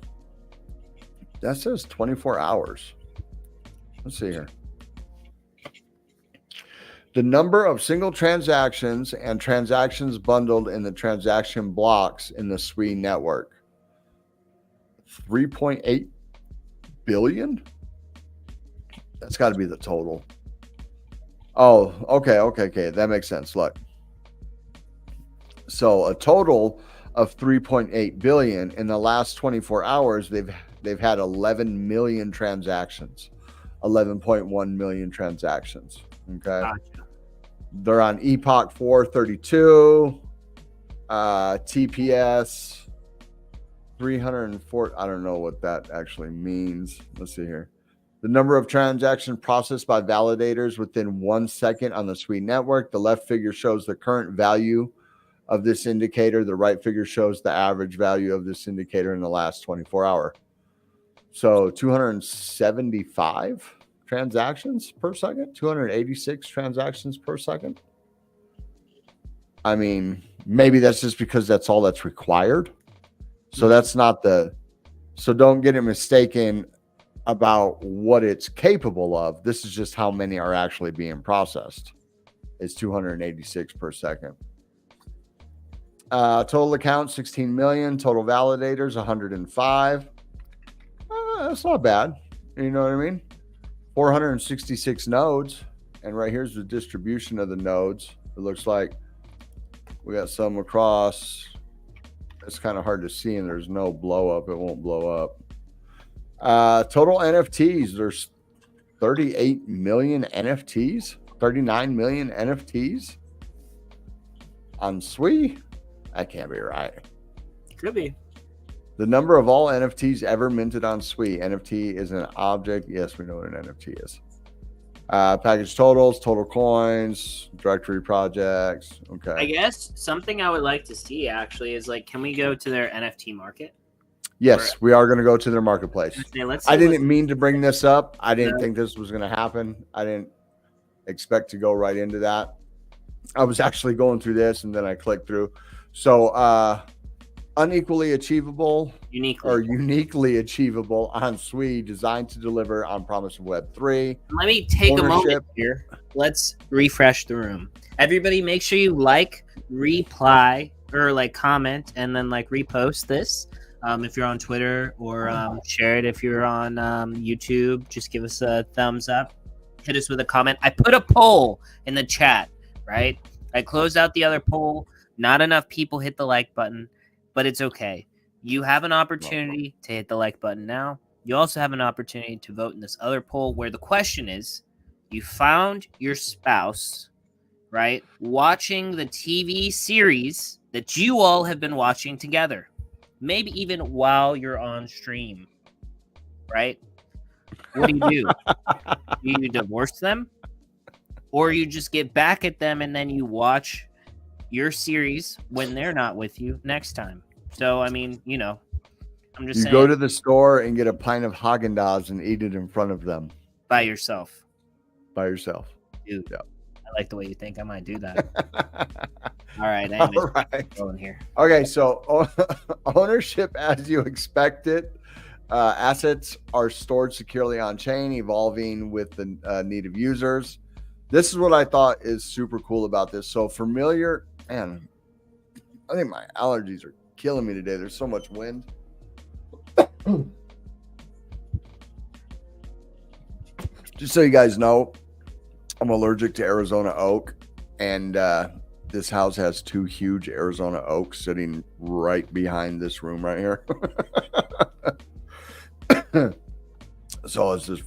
That says 24 hours. Let's see here. The number of single transactions and transactions bundled in the transaction blocks in the SWE network. 3.8 billion? That's got to be the total. Oh, okay. That makes sense. Look. So a total of 3.8 billion in the last 24 hours, they've had 11 million transactions. 11.1 million transactions. Okay. Gotcha. They're on Epoch 432, TPS 304. I don't know what that actually means. Let's see here. The number of transactions processed by validators within 1 second on the SWE network. The left figure shows the current value of this indicator. The right figure shows the average value of this indicator in the last 24 hours. So 275 transactions per second, 286 transactions per second. I mean, maybe that's just because that's all that's required. So that's not so don't get it mistaken about what it's capable of. This is just how many are actually being processed. It's 286 per second. Total accounts, 16 million. Total validators, 105. That's not bad. You know what I mean? 466 nodes. And right here's the distribution of the nodes. It looks like we got some across. It's kind of hard to see, and there's no blow up. It won't blow up. Total NFTs. There's 38 million NFTs. 39 million NFTs on SWE. That can't be right. Could be. The number of all NFTs ever minted on SWE. NFT is an object. Yes, we know what an NFT is. Package totals, total coins, directory projects. Okay. I guess something I would like to see actually is like, can we go to their NFT market? Yes, we are going to go to their marketplace. I didn't mean to bring this up. I didn't think this was going to happen. I didn't expect to go right into that. I was actually going through this and then I clicked through. So, uniquely achievable or uniquely achievable on SWE, designed to deliver on promise of Web3. Let me take a moment here. Let's refresh the room. Everybody make sure you like, reply, or like comment, and then like repost this. If you're on Twitter, or share it if you're on YouTube. Just give us a thumbs up. Hit us with a comment. I put a poll in the chat, right? I closed out the other poll. Not enough people hit the like button, but it's okay. You have an opportunity to hit the like button now. You also have an opportunity to vote in this other poll where the question is, you found your spouse, right, watching the TV series that you all have been watching together. Maybe even while you're on stream, right? What do? Do you divorce them? Or you just get back at them and then you watch your series when they're not with you next time. So, I mean, I'm just saying. You go to the store and get a pint of Haagen-Dazs and eat it in front of them. By yourself. Dude. Yeah. I like the way you think. I might do that. All right. All right. Going here. Okay. So ownership as you expect it. Assets are stored securely on chain, evolving with the need of users. This is what I thought is super cool about this. So familiar, man, I think my allergies are killing me today. There's so much wind. Just so you guys know, I'm allergic to Arizona oak, and this house has 2 huge Arizona oaks sitting right behind this room right here. So it's just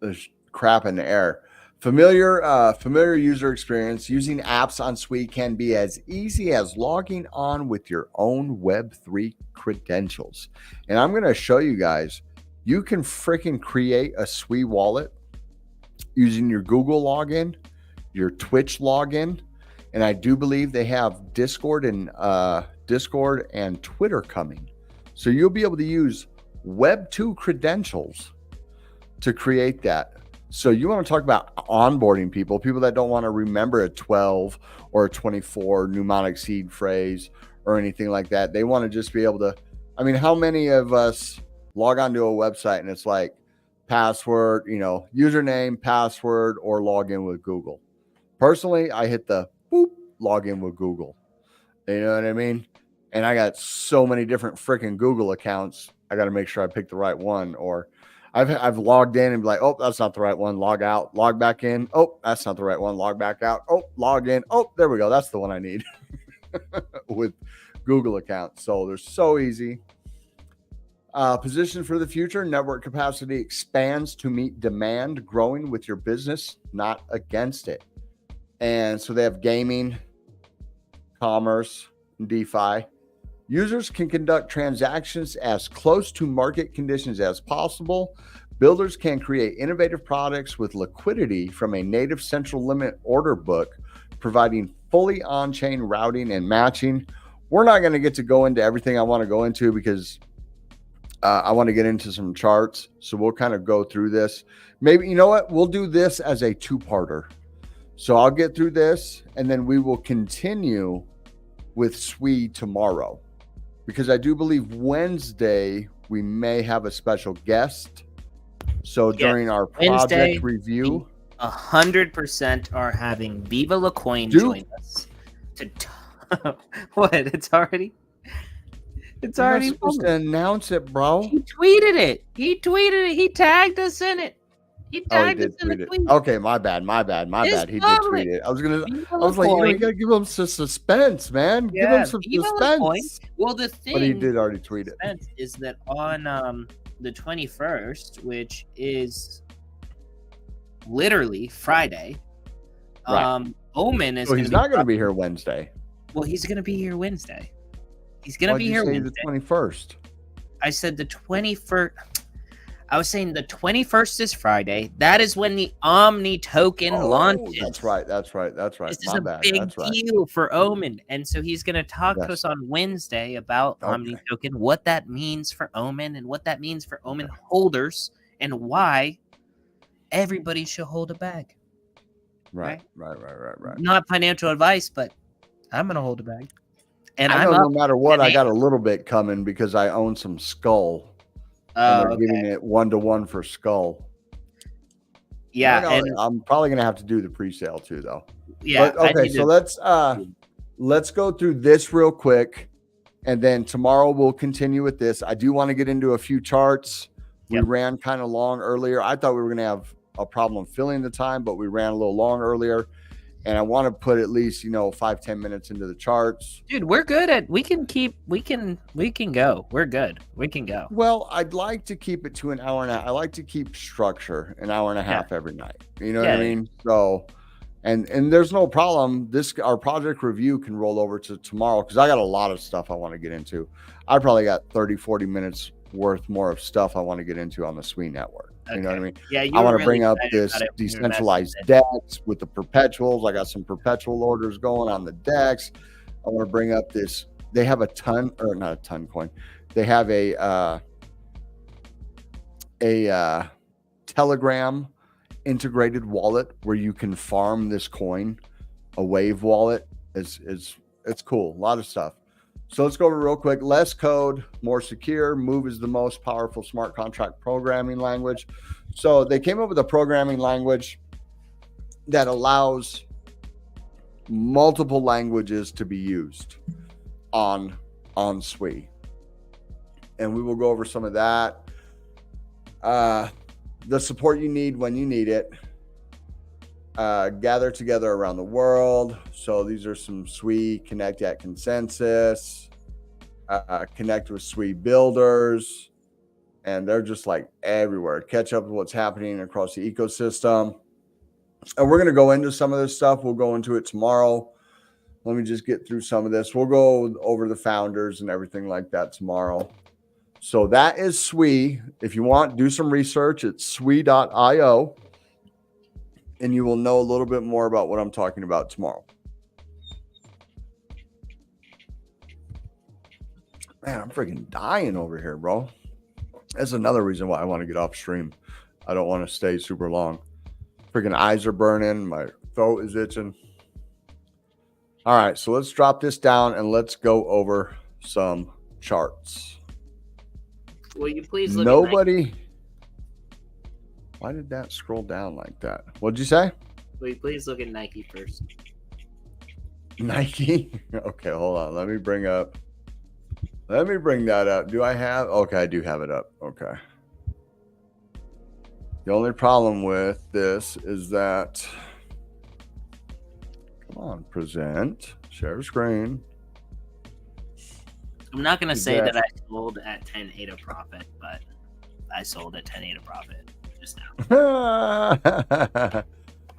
there's crap in the air. Familiar user experience. Using apps on Sui can be as easy as logging on with your own Web3 credentials. And I'm going to show you guys, you can freaking create a Sui wallet using your Google login, your Twitch login, and I do believe they have Discord and Twitter coming. So you'll be able to use Web2 credentials to create that. So you want to talk about onboarding people that don't want to remember a 12 or a 24 mnemonic seed phrase or anything like that. They want to just be able to, I mean, how many of us log onto a website and it's like password, username, password, or log in with Google? Personally, I hit the boop, log in with Google. You know what I mean? And I got so many different freaking Google accounts. I got to make sure I pick the right one, or I've logged in and be like, oh, that's not the right one. Log out, log back in. Oh, that's not the right one. Log back out. Oh, log in. Oh, there we go. That's the one I need with Google accounts. So they're so easy. Position for the future. Network capacity expands to meet demand, growing with your business, not against it. And so they have gaming, commerce, and DeFi. Users can conduct transactions as close to market conditions as possible. Builders can create innovative products with liquidity from a native central limit order book, providing fully on-chain routing and matching. We're not going to get to go into everything I want to go into because I want to get into some charts. So we'll kind of go through this. Maybe, you know what? We'll do this as a 2-parter. So I'll get through this and then we will continue with Sui tomorrow, because I do believe Wednesday we may have a special guest. So during our project review, 100% are having Viva La Coin join us. What? It's already supposed to announce it, bro. He tweeted it. He tagged us in it. He tagged us in the tweet. Okay, my bad. He did tweet it. I was like, you gotta give him some suspense, man. Yeah, give him some suspense. Well, the thing, but he did already tweet it. Is that on the 21st, which is literally Friday, right. Omen is. So he's not going to be here Wednesday. Well, he's going to be here Wednesday. He's going to be here Wednesday. The 21st. I said the 21st. I was saying the 21st is Friday. That is when the Omni token launches. That's right. This is a big deal for Omen. And so he's going to talk to us on Wednesday about Omni token, what that means for Omen and what that means for Omen holders and why everybody should hold a bag. Right. Not financial advice, but I'm going to hold a bag. And I know no matter what, I got a little bit coming because I own some Skull. And they're giving it 1-to-1 for Skull. Yeah, and I'm probably gonna have to do the pre-sale too, though. Yeah. But, okay, so let's go through this real quick, and then tomorrow we'll continue with this. I do want to get into a few charts. We ran kind of long earlier. I thought we were gonna have a problem filling the time, but we ran a little long earlier. And I want to put at least 5-10 minutes into the charts. Dude, we're good at we can go. We're good. We can go. Well, I'd like to keep it to an hour and a half. I like to keep structure an hour and a half every night. You know what I mean? So and there's no problem. Our project review can roll over to tomorrow because I got a lot of stuff I want to get into. I probably got 30-40 minutes worth more of stuff I want to get into on the Sui network. You know what I mean? Yeah, you I were want to really bring up excited this about it when you were messing decentralized with it. DEX with the perpetuals. I got some perpetual orders going on the DEX. I want to bring up this. They have a ton, or not a ton coin. They have a Telegram integrated wallet where you can farm this coin. A Wave wallet is it's cool. A lot of stuff. So let's go over real quick. Less code, more secure. Move is the most powerful smart contract programming language. So they came up with a programming language that allows multiple languages to be used on Sui. And we will go over some of that. The support you need when you need it. Gather together around the world. So these are some Sui Connect at Consensus. Connect with Sui builders. And they're just like everywhere. Catch up with what's happening across the ecosystem. And we're going to go into some of this stuff. We'll go into it tomorrow. Let me just get through some of this. We'll go over the founders and everything like that tomorrow. So that is Sui. If you want, do some research. It's sui.io. And you will know a little bit more about what I'm talking about tomorrow. Man, I'm freaking dying over here, bro. That's another reason why I want to get off stream. I don't want to stay super long. Freaking eyes are burning. My throat is itching. All right, so let's drop this down and let's go over some charts. Will you please look Nobody. Why did that scroll down like that? What'd you say? Will you please look at Nike first? Nike? Okay, hold on. Let me bring that up. Do I have? Okay, I do have it up. Okay. The only problem with this is that, come on, present, share screen. I'm not going to say that I sold at 10.8 a profit, but I sold at 10.8 a profit just now.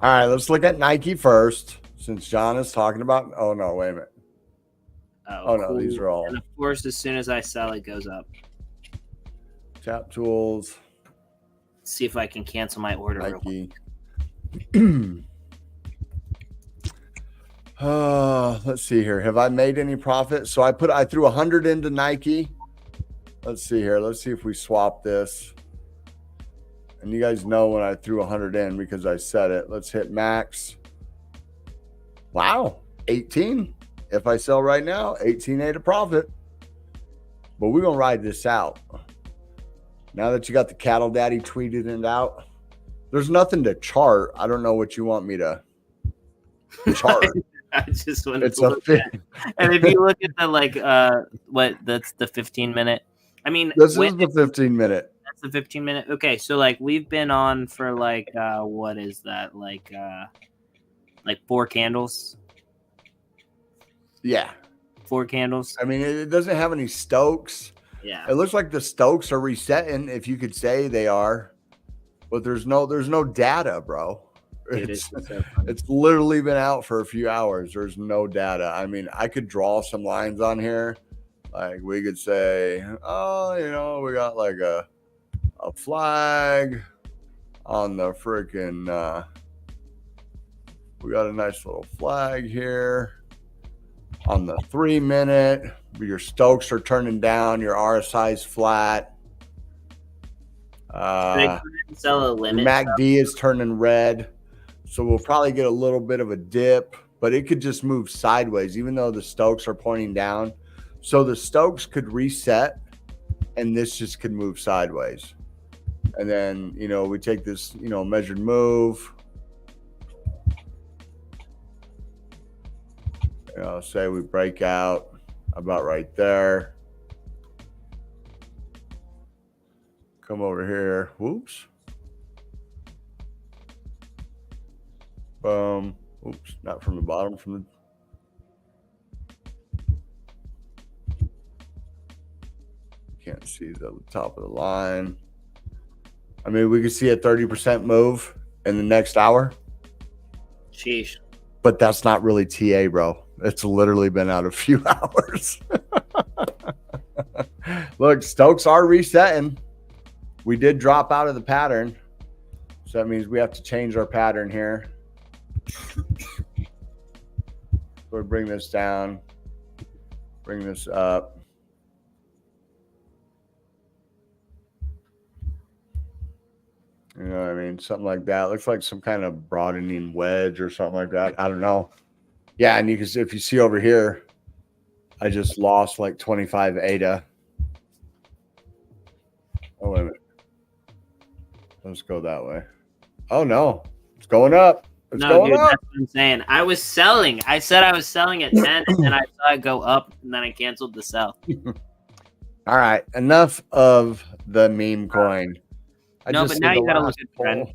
All right, let's look at Nike first, since John is talking about. Oh, no, wait a minute. Oh, no, these are all. And of course, as soon as I sell, it goes up. Tap tools. Let's see if I can cancel my order. Nike. Let's see here. Have I made any profit? So I threw 100 into Nike. Let's see here. Let's see if we swap this. And you guys know when I threw 100 in because I said it. Let's hit max. Wow, 18. If I sell right now, 18.8 a profit. But we're gonna ride this out. Now that you got the cattle daddy tweeted it out, there's nothing to chart. I don't know what you want me to chart. I just want to look at. And if you look at the that's the 15-minute. I mean, this is the 15-minute. That's the 15-minute. Okay, so we've been on for what is that? Like 4 candles. Yeah. 4 candles. I mean, it doesn't have any Stokes. Yeah. It looks like the Stokes are resetting, if you could say they are, but there's no data, bro. It's literally been out for a few hours. There's no data. I mean, I could draw some lines on here. Like we could say, oh, we got like a flag on the freaking, we got a nice little flag here on the 3-minute. Your Stokes are turning down. Your RSI's flat. Sell a limit. MACD is turning red. So we'll probably get a little bit of a dip, but it could just move sideways, even though the Stokes are pointing down. So the Stokes could reset, and this just could move sideways. And then, we take this, measured move. Say we break out about right there. Come over here. Whoops. Boom. Oops. Not from the bottom. From the. Can't see the top of the line. I mean, we could see a 30% move in the next hour. Sheesh. But that's not really TA, bro. It's literally been out a few hours. Look, Stokes are resetting. we did drop out of the pattern. So that means we have to change our pattern here. We'll bring this down, bring this up. You know what I mean? Something like that. Looks like some kind of broadening wedge or something like that. I don't know. Yeah, and you can see, if you see over here, I just lost like 25 ADA. Oh, wait a minute. Let's go that way. Oh, no. It's going up. It's going dude, up. that's what I'm saying. I was selling. I said I was selling at 10, and then I saw it go up, and then I canceled the sell. All right. Enough of the meme coin. But now you got to look at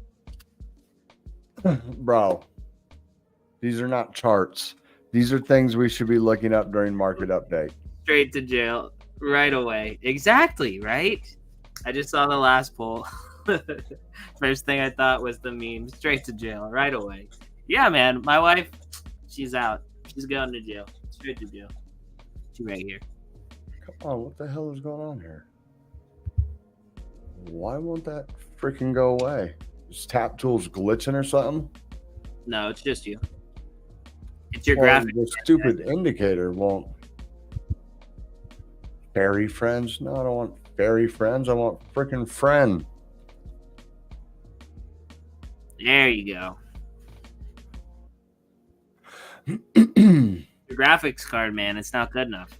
trend. Bro, these are not charts. These are things we should be looking up during market update. Straight to jail right away. Exactly, right? I just saw the last poll. First thing I thought was the meme. Straight to jail right away. Yeah, man. My wife, she's out. She's going to jail. Straight to jail. She's right here. Come on. What the hell is going on here? Why won't that freaking go away? Is Tap Tools glitching or something? No, it's just you. It's your graphic. The stupid indicator won't. Fairy friends? No, I don't want fairy friends. I want freaking friend. There you go. Your graphics card, man, it's not good enough.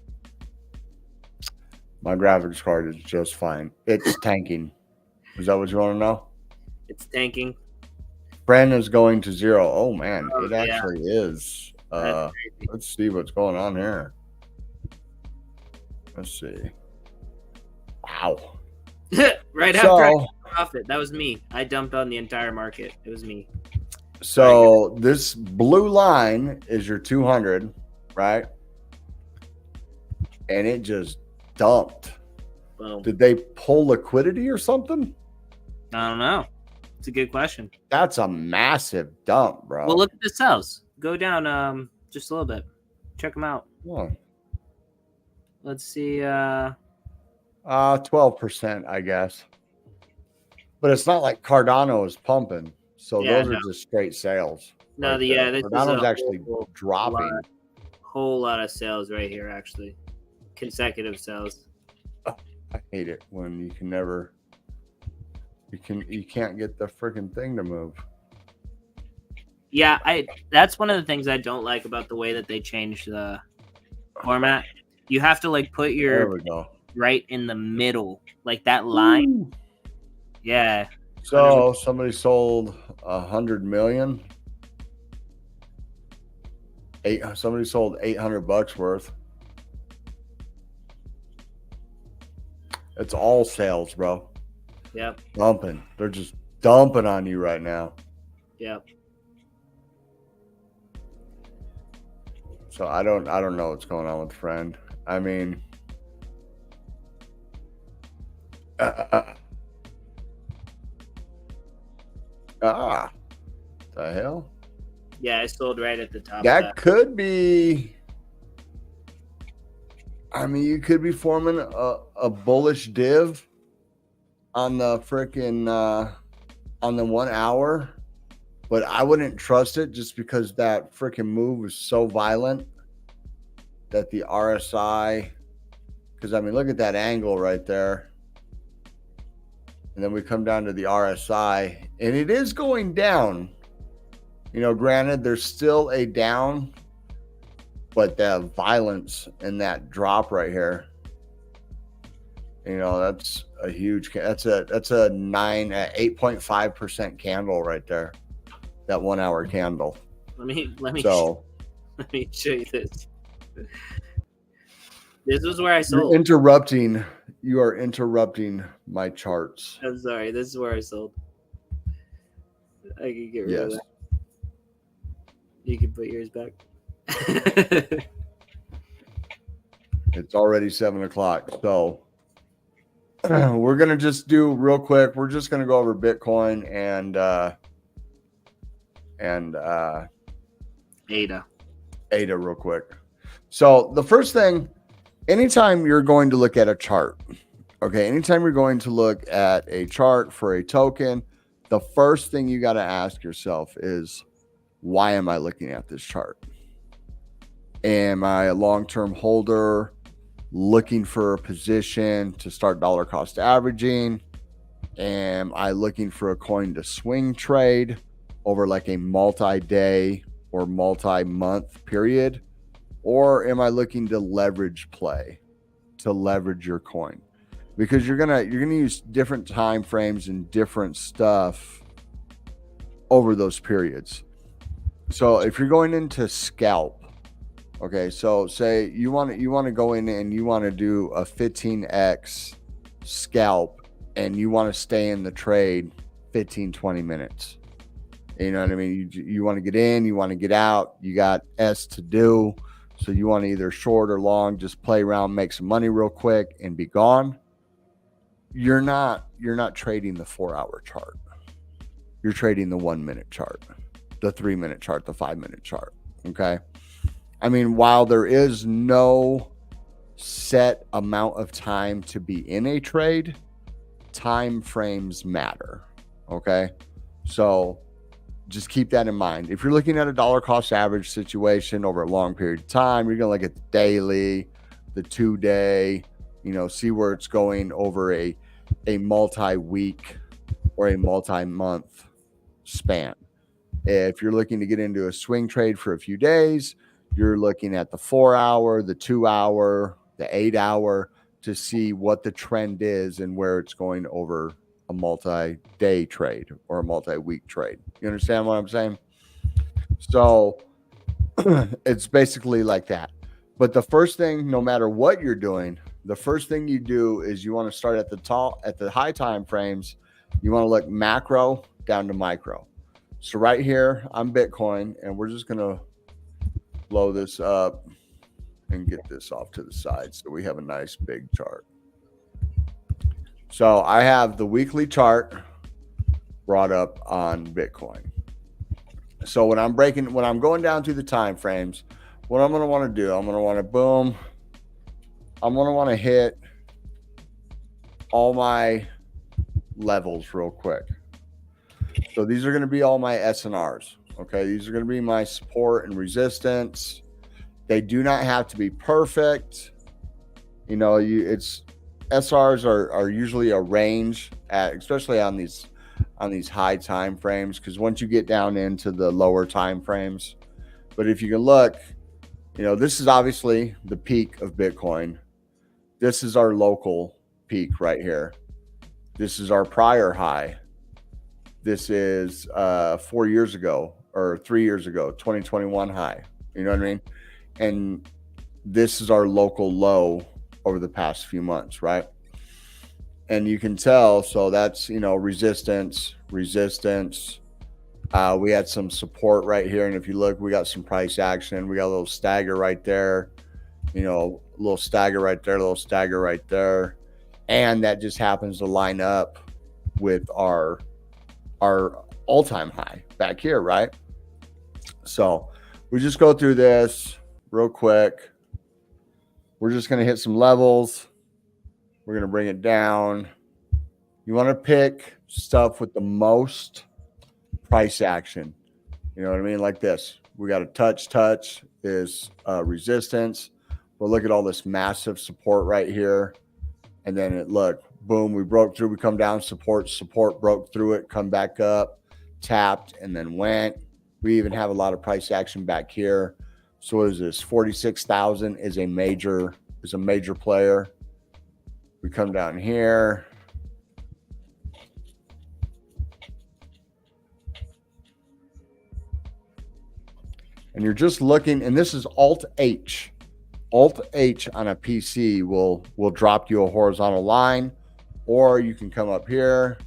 My graphics card is just fine. It's tanking. Is that what you want to know? It's tanking. Friend is going to 0. Oh, man. Oh, it actually is. Let's see what's going on here. Let's see. Wow. Right after I profit. That was me. I dumped on the entire market. It was me. So this blue line is your 200, right? And it just dumped. Boom. Did they pull liquidity or something? I don't know. It's a good question. That's a massive dump, bro. Well, look at the sells. Go down just a little bit. Check them out. What? Let's see. 12%, I guess. But it's not like Cardano is pumping. So those are just straight sales. No, right this Cardano's is actually dropping. Whole lot of sales right here, actually. Consecutive sales. Oh, I hate it when you can never. You can't get the freaking thing to move. Yeah, that's one of the things I don't like about the way that they changed the format. You have to like put your right in the middle, like that line. Ooh. Yeah. So somebody sold 100 million. Somebody sold $800 worth. It's all sales, bro. Yep. Dumping. They're just dumping on you right now. Yep. So I don't know what's going on with friend. I mean, the hell? Yeah, I sold right at the top. That could be. I mean, you could be forming a bullish div on the freaking on the 1 hour, but I wouldn't trust it just because that freaking move was so violent that the RSI. Because I mean, look at that angle right there. And then we come down to the RSI, and it is going down. You know, granted, there's still a down, but the violence in that drop right here, you know, that's a huge. That's a 8.5% candle right there. That 1 hour candle. Let me show you this. This is where I sold. You are interrupting my charts. I'm sorry. This is where I sold. I can get rid of that. You can put yours back. It's already 7 o'clock. So we're going to just do real quick. We're just going to go over Bitcoin and ADA real quick. So the first thing, anytime you're going to look at a chart, Okay, anytime you're going to look at a chart for a token, the first thing you got to ask yourself is, why am I looking at this chart? Am I a long-term holder looking for a position to start dollar cost averaging? Am I looking for a coin to swing trade over like a multi-day or multi-month period? Or am I looking to leverage play, to leverage your coin? Because you're gonna use different time frames and different stuff over those periods. So if you're going into scalp, okay, so say you want to go in and you want to do a 15x scalp and you want to stay in the trade 15-20 minutes. You know what I mean? You want to get in, you want to get out, you got S to do. So you want to either short or long, just play around, make some money real quick and be gone. You're not trading the 4-hour chart. You're trading the 1-minute chart, the 3-minute chart, the 5-minute chart. Okay. I mean, while there is no set amount of time to be in a trade, time frames matter. Okay. So just keep that in mind. If you're looking at a dollar cost average situation over a long period of time, you're going to look at the daily, the 2-day, see where it's going over a multi-week or a multi-month span. If you're looking to get into a swing trade for a few days, you're looking at the 4-hour, the 2-hour, the 8-hour to see what the trend is and where it's going over a multi-day trade or a multi-week trade. You understand what I'm saying? So it's basically like that. But the first thing, no matter what you're doing, the first thing you do is you want to start at the top, at the high time frames. You want to look macro down to micro. So right here, I'm Bitcoin, and we're just going to blow this up and get this off to the side so we have a nice big chart. So I have the weekly chart brought up on Bitcoin. So when I'm going down through the time frames, what I'm going to want to do, I'm going to want to boom. I'm going to want to hit all my levels real quick. So these are going to be all my SNRs. Okay. These are going to be my support and resistance. They do not have to be perfect. It's SRs are usually a range especially on these high time frames, because once you get down into the lower time frames. But if you can look, this is obviously the peak of Bitcoin. This is our local peak right here. This is our prior high. This is 4 years ago or 3 years ago, 2021 high. You know what I mean? And this is our local low over the past few months, right? And you can tell, so that's, resistance. We had some support right here. And if you look, we got some price action. We got a little stagger right there, a little stagger right there, a little stagger right there. And that just happens to line up with our all-time high back here, right? So we just go through this real quick. We're just going to hit some levels. We're going to bring it down. You want to pick stuff with the most price action. You know what I mean? Like this. We got a touch is resistance. Well, look at all this massive support right here. And then look, boom, we broke through. We come down, support, broke through it, come back up, tapped, and then went. We even have a lot of price action back here. So what is this? 46,000 is a major player. We come down here. And you're just looking, and this is Alt H. Alt H on a PC will drop you a horizontal line, or you can come up here,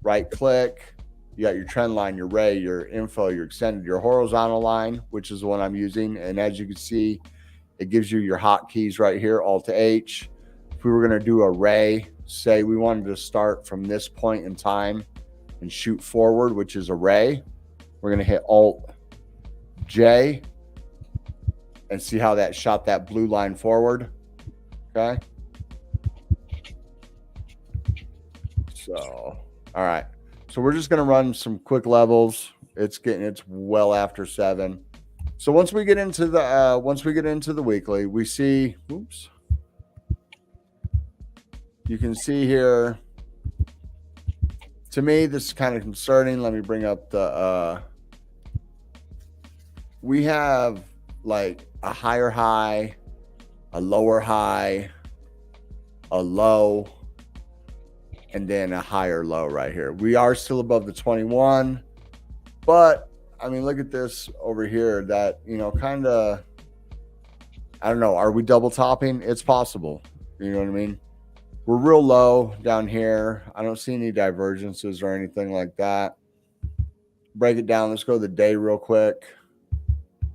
right click. You got your trend line, your ray, your info, your extended, your horizontal line, which is the one I'm using. And as you can see, it gives you your hotkeys right here, Alt H. If we were going to do a ray, say we wanted to start from this point in time and shoot forward, which is a ray, we're going to hit Alt J and see how that shot that blue line forward. Okay. So, all right. So we're just going to run some quick levels. It's well after 7. So once we get into the weekly, we see, oops. You can see here, to me, this is kind of concerning. Let me bring up the, we have like a higher high, a lower high, a low, and then a higher low right here. We are still above the 21, but I mean, look at this over here that, kind of, I don't know. Are we double topping? It's possible. You know what I mean? We're real low down here. I don't see any divergences or anything like that. Break it down. Let's go to the day real quick.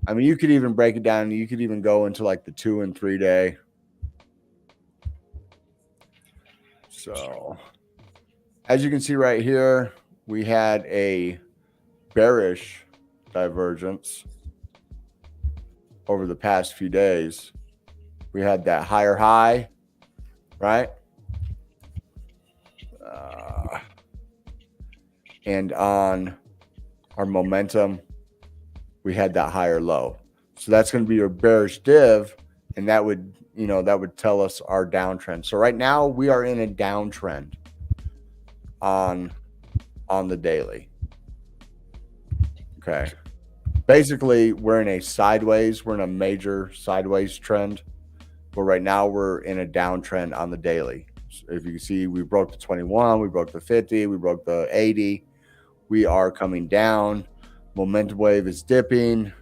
I mean, you could even break it down. You could even go into like the 2 and 3 day. So as you can see right here, we had a bearish divergence over the past few days. We had that higher high, right? And on our momentum, we had that higher low. So that's going to be your bearish div, and that would tell us our downtrend. So right now we are in a downtrend on the daily. Okay. Basically, we're in a major sideways trend, but right now we're in a downtrend on the daily. So if you can see, we broke the 21, we broke the 50, we broke the 80. We are coming down. Momentum wave is dipping.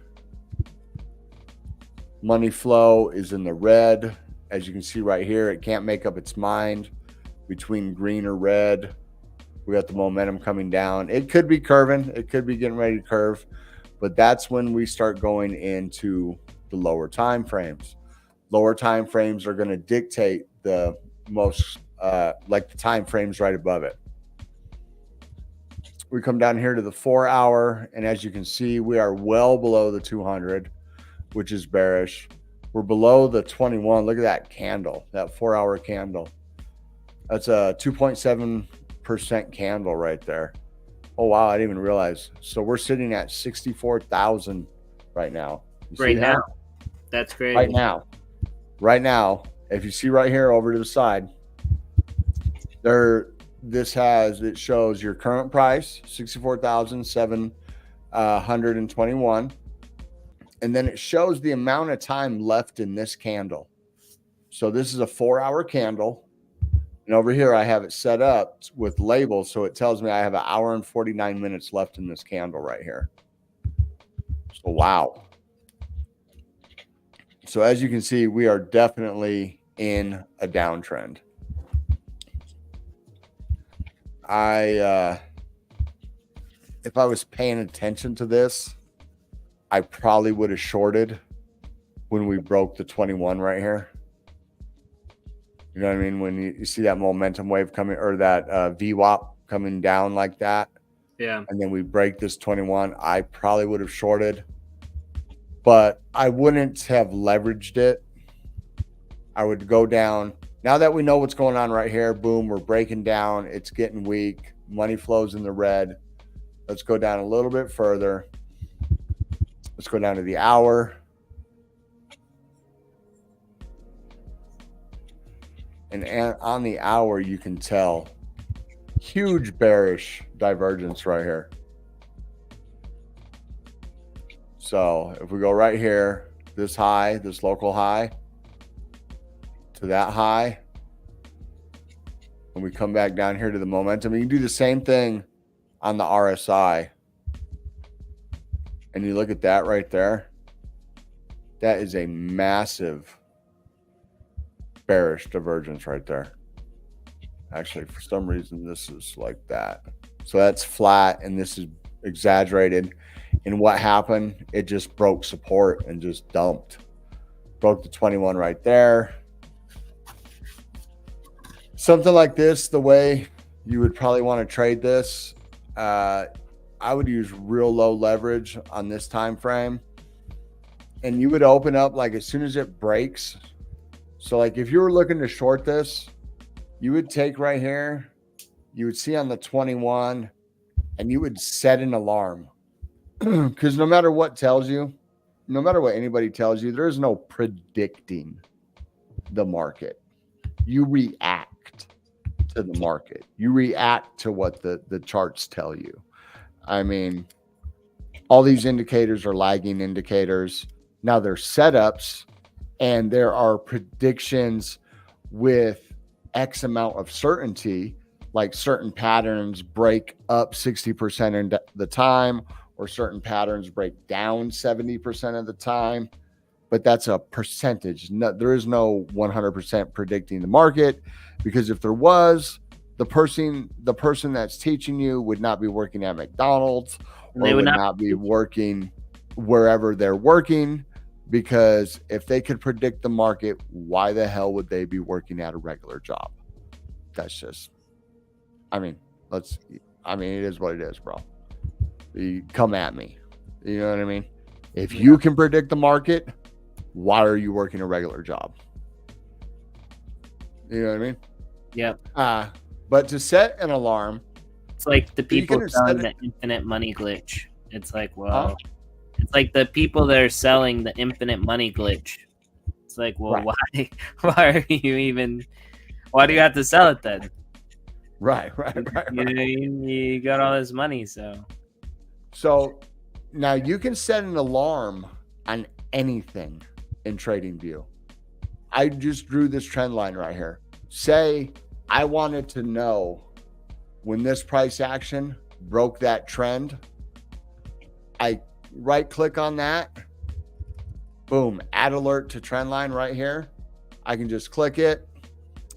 Money flow is in the red. As you can see right here, it can't make up its mind between green or red. We got the momentum coming down. It could be curving. It could be getting ready to curve, but that's when we start going into the lower time frames. Lower time frames are going to dictate the most, like the time frames right above it. We come down here to the 4 hour, and as you can see, we are well below the 200, which is bearish. We're below the 21. Look at that candle, that 4 hour candle. That's a 2.7% candle right there. Oh, wow. I didn't even realize. So we're sitting at 64,000 right now. Right now. That's crazy. Right now, if you see right here over to the side, it shows your current price, 64,721. And then it shows the amount of time left in this candle. So this is a 4 hour candle. And over here, I have it set up with labels. So it tells me I have 1 hour and 49 minutes left in this candle right here. So, wow. So as you can see, we are definitely in a downtrend. If I was paying attention to this, I probably would have shorted when we broke the 21 right here. You know what I mean? When you see that momentum wave coming, or that VWAP coming down like that. Yeah. And then we break this 21, I probably would have shorted, but I wouldn't have leveraged it. I would go down. Now that we know what's going on right here, boom, we're breaking down. It's getting weak. Money flows in the red. Let's go down a little bit further. Let's go down to the hour. And on the hour, you can tell huge bearish divergence right here. So if we go right here, this high, this local high, to that high, and we come back down here to the momentum, you can do the same thing on the RSI. And you look at that right there. That is a massive bearish divergence right there. Actually, for some reason, this is like that. So that's flat, and this is exaggerated. And what happened? It just broke support and just dumped. Broke the 21 right there. Something like this, the way you would probably want to trade this, I would use real low leverage on this time frame. And you would open up like as soon as it breaks. So like if you were looking to short this, you would take right here, you would see on the 21, and you would set an alarm. Because no matter what tells you, no matter what anybody tells you, there is no predicting the market. You react to the market. You react to what the charts tell you. I mean, all these indicators are lagging indicators. Now they're setups, and there are predictions with X amount of certainty, like certain patterns break up 60% in the time, or certain patterns break down 70% of the time. But that's a percentage. No, there is no 100% predicting the market, because if there was, the person that's teaching you would not be working at McDonald's, or they would not be working wherever they're working, because if they could predict the market, why the hell would they be working at a regular job? That's just, it is what it is, bro. You come at me. You know what I mean? If you can predict the market, why are you working a regular job? You know what I mean? Yep. But to set an alarm, it's like the people selling the infinite money glitch. It's like, well, it's like the people that are selling the infinite money glitch. It's like, well, right. Why do you have to sell it then? Right. You got all this money, So now you can set an alarm on anything in TradingView. I just drew this trend line right here. Say I wanted to know when this price action broke that trend. I right click on that. Boom, add alert to trend line right here. I can just click it.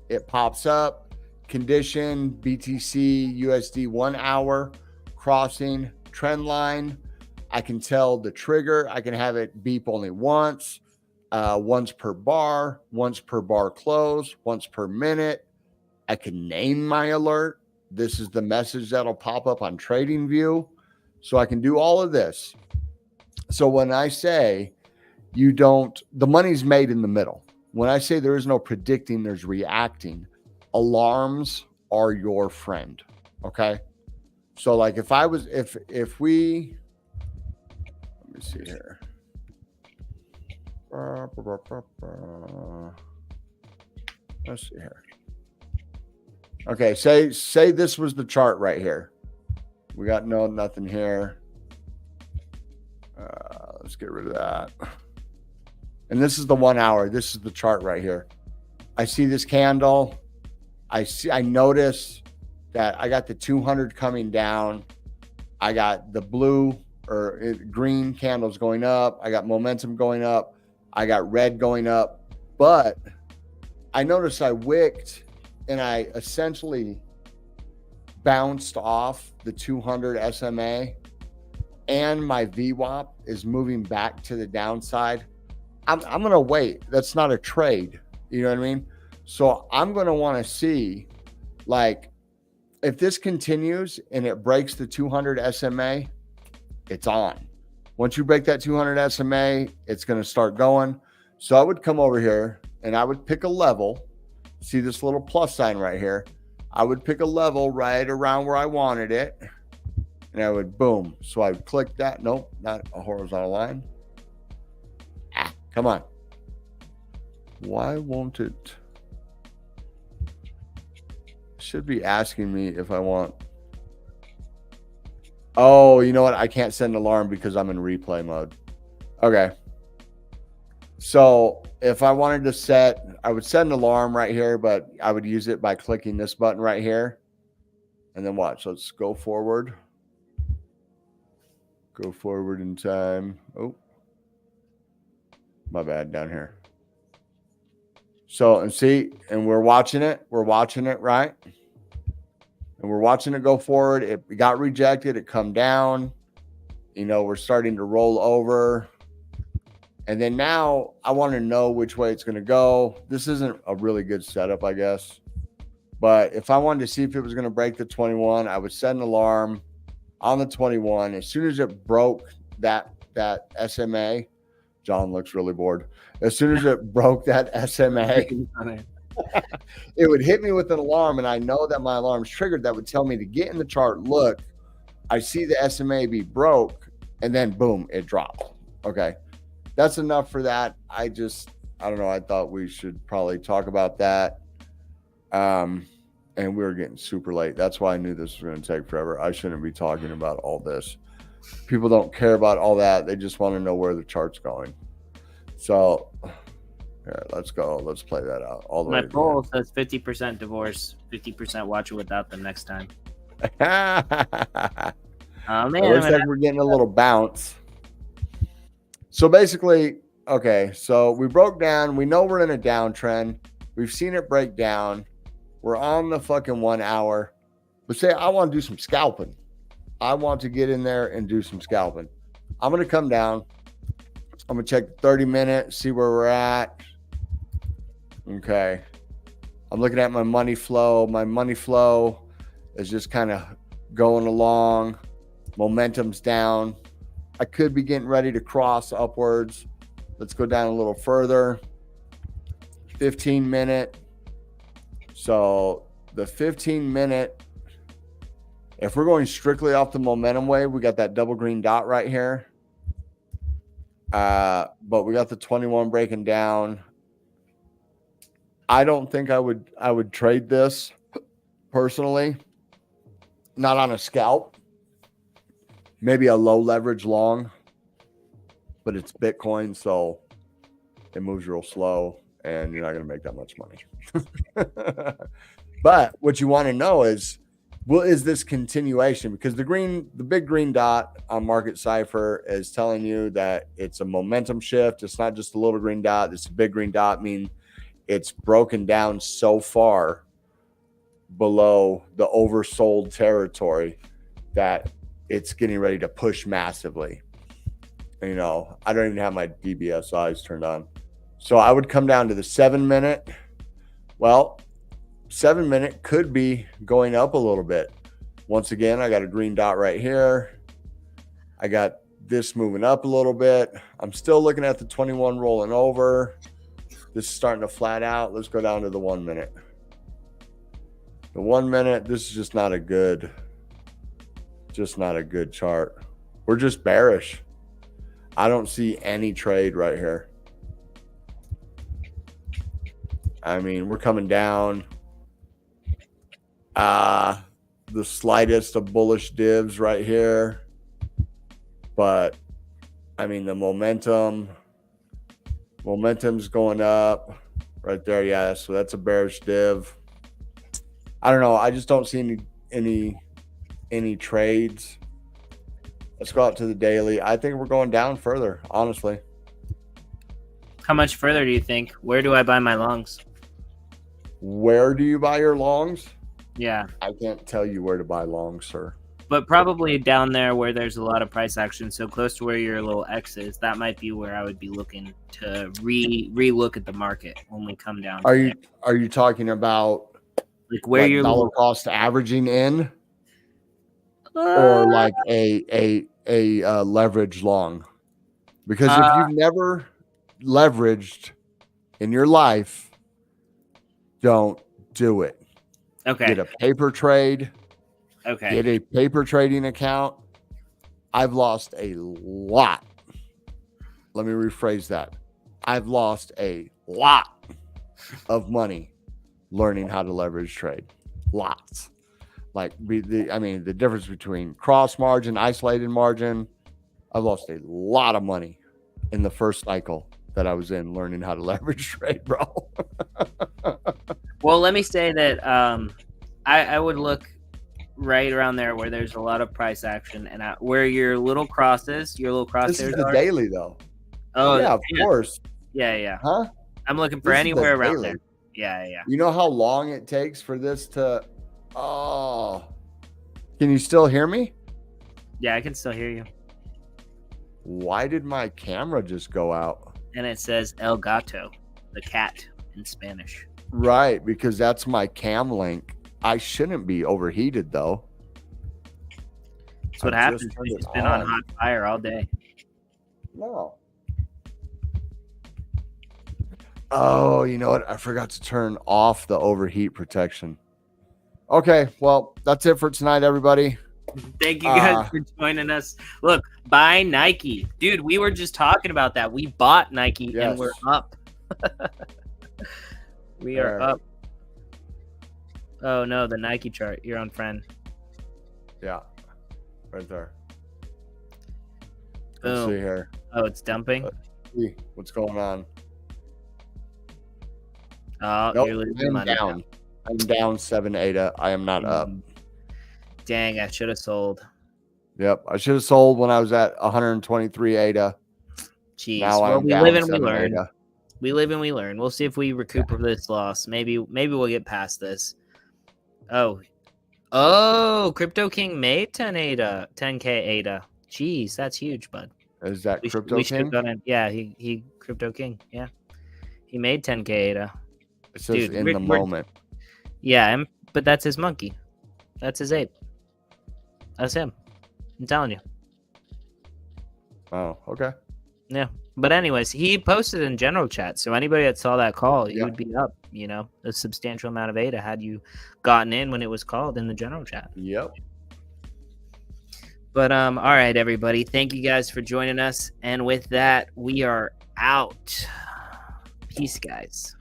It pops up. Condition BTC USD 1 hour crossing trend line. I can tell the trigger. I can have it beep only once per bar, once per bar close, once per minute. I can name my alert. This is the message that'll pop up on TradingView. So I can do all of this. So when I say the money's made in the middle. When I say there is no predicting, there's reacting. Alarms are your friend. Okay. So like if we, let me see here. Let's see here. Okay, say this was the chart right here. We got nothing here. Let's get rid of that. And this is the 1 hour. This is the chart right here. I see this candle. I notice that I got the 200 coming down. I got the blue or green candles going up. I got momentum going up. I got red going up. But I noticed I wicked and I essentially bounced off the 200 SMA, and my VWAP is moving back to the downside. I'm going to wait. That's not a trade. You know what I mean? So I'm going to want to see, like, if this continues and it breaks the 200 SMA, it's on. Once you break that 200 SMA, it's going to start going. So I would come over here and I would pick a level. See this little plus sign right here? I would pick a level right around where I wanted it. And I would boom. So I would click that. Nope, not a horizontal line. Come on. Why won't it? Should be asking me if I want. Oh, you know what? I can't set an alarm because I'm in replay mode. Okay. So if I wanted to set, I would set an alarm right here, but I would use it by clicking this button right here. And then watch. Let's go forward. Go forward in time. Oh, my bad, down here. So, and see, and we're watching it. We're watching it, right? And we're watching it go forward. It got rejected. It come down. You know, we're starting to roll over. And then now I want to know which way it's going to go. This isn't a really good setup, I guess. But if I wanted to see if it was going to break the 21, I would set an alarm on the 21. As soon as it broke that SMA, John looks really bored. As soon as it broke that SMA, It would hit me with an alarm, and I know that my alarm's triggered. That would tell me to get in the chart, look. I see the SMA be broke, and then boom, it drops. Okay. That's enough for that. I don't know. I thought we should probably talk about that. And we were getting super late. That's why I knew this was going to take forever. I shouldn't be talking about all this. People don't care about all that. They just want to know where the chart's going. So, here, let's go. Let's play that out all the way. My poll says 50% divorce, 50% watch it without them next time. Oh man, it looks like we're getting a little bounce. So basically, okay, so we broke down. We know we're in a downtrend. We've seen it break down. We're on the fucking 1 hour. But say I want to do some scalping. I want to get in there and do some scalping. I'm going to come down. I'm going to check the 30-minute, see where we're at. Okay. I'm looking at my money flow. My money flow is just kind of going along. Momentum's down. I could be getting ready to cross upwards. Let's go down a little further. 15-minute. So the 15-minute, if we're going strictly off the momentum wave, we got that double green dot right here. But we got the 21 breaking down. I don't think I would trade this personally. Not on a scalp. Maybe a low leverage long, but it's Bitcoin, so it moves real slow and you're not going to make that much money. But what you want to know is, well, is this continuation? Because the big green dot on Market Cipher is telling you that it's a momentum shift. It's not just a little green dot. It's a big green dot. I mean, it's broken down so far below the oversold territory that it's getting ready to push massively. You know, I don't even have my DBS eyes turned on. So I would come down to the 7-minute. Well, 7-minute could be going up a little bit. Once again, I got a green dot right here. I got this moving up a little bit. I'm still looking at the 21 rolling over. This is starting to flat out. Let's go down to the 1 minute. The 1 minute, this is just not a good chart. We're just bearish. I don't see any trade right here. I mean, we're coming down. The slightest of bullish divs right here. But, I mean, the momentum's going up right there. Yeah, so that's a bearish div. I don't know. I just don't see any trades. Let's go out to the daily. I think we're going down further, honestly. How much further do you think? Where do I buy my longs? Where do you buy your longs? Yeah. I can't tell you where to buy longs, sir. But probably down there where there's a lot of price action, so close to where your little X is, that might be where I would be looking to re-look at the market when we come down. Are you talking about like where your dollar cost averaging in? Or like a leverage long? Because if you've never leveraged in your life, don't do it. Okay. Get a paper trade. Okay. Get a paper trading account. I've lost a lot. Let me rephrase that. I've lost a lot of money learning how to leverage trade. Lots. Like the difference between cross margin, isolated margin. I've lost a lot of money in the first cycle that I was in learning how to leverage trade, bro. Well, let me say that I would look right around there where there's a lot of price action and where your little crosses. This is the daily though. Oh yeah, of course. Yeah. Huh? I'm looking for anywhere around there. Yeah. You know how long it takes for this to? Oh, can you still hear me? Yeah, I can still hear you. Why did my camera just go out? And it says El Gato, the cat in Spanish. Right, because that's my cam link. I shouldn't be overheated though. That's what happens when it's been on hot fire all day. No. Oh, you know what? I forgot to turn off the overheat protection. Okay, well, that's it for tonight, everybody. Thank you guys for joining us. Look, buy Nike. Dude, we were just talking about that. We bought Nike and we're up. We are up. Oh, no, the Nike chart. You're on friend. Yeah, right there. Boom. Let's see here. Oh, it's dumping? Let's see what's going on. Oh, nope, you're losing money down. now. I'm down 7 ADA. I am not up. Dang, I should have sold. Yep, I should have sold when I was at 123 ADA. Jeez. Now well, I'm we down live and we 7 learn. ADA. We live and we learn. We'll see if we recoup this loss. Maybe we'll get past this. Oh, Crypto King made 10K ADA. Jeez, that's huge, bud. Is that Crypto King? Yeah, he Crypto King. Yeah, he made 10K ADA. It says in the moment. Yeah, but that's his monkey. That's his ape. That's him. I'm telling you. Oh, okay. Yeah. But anyways, he posted in general chat. So anybody that saw that call, you would be up, a substantial amount of ADA had you gotten in when it was called in the general chat. Yep. But all right, everybody. Thank you guys for joining us. And with that, we are out. Peace, guys.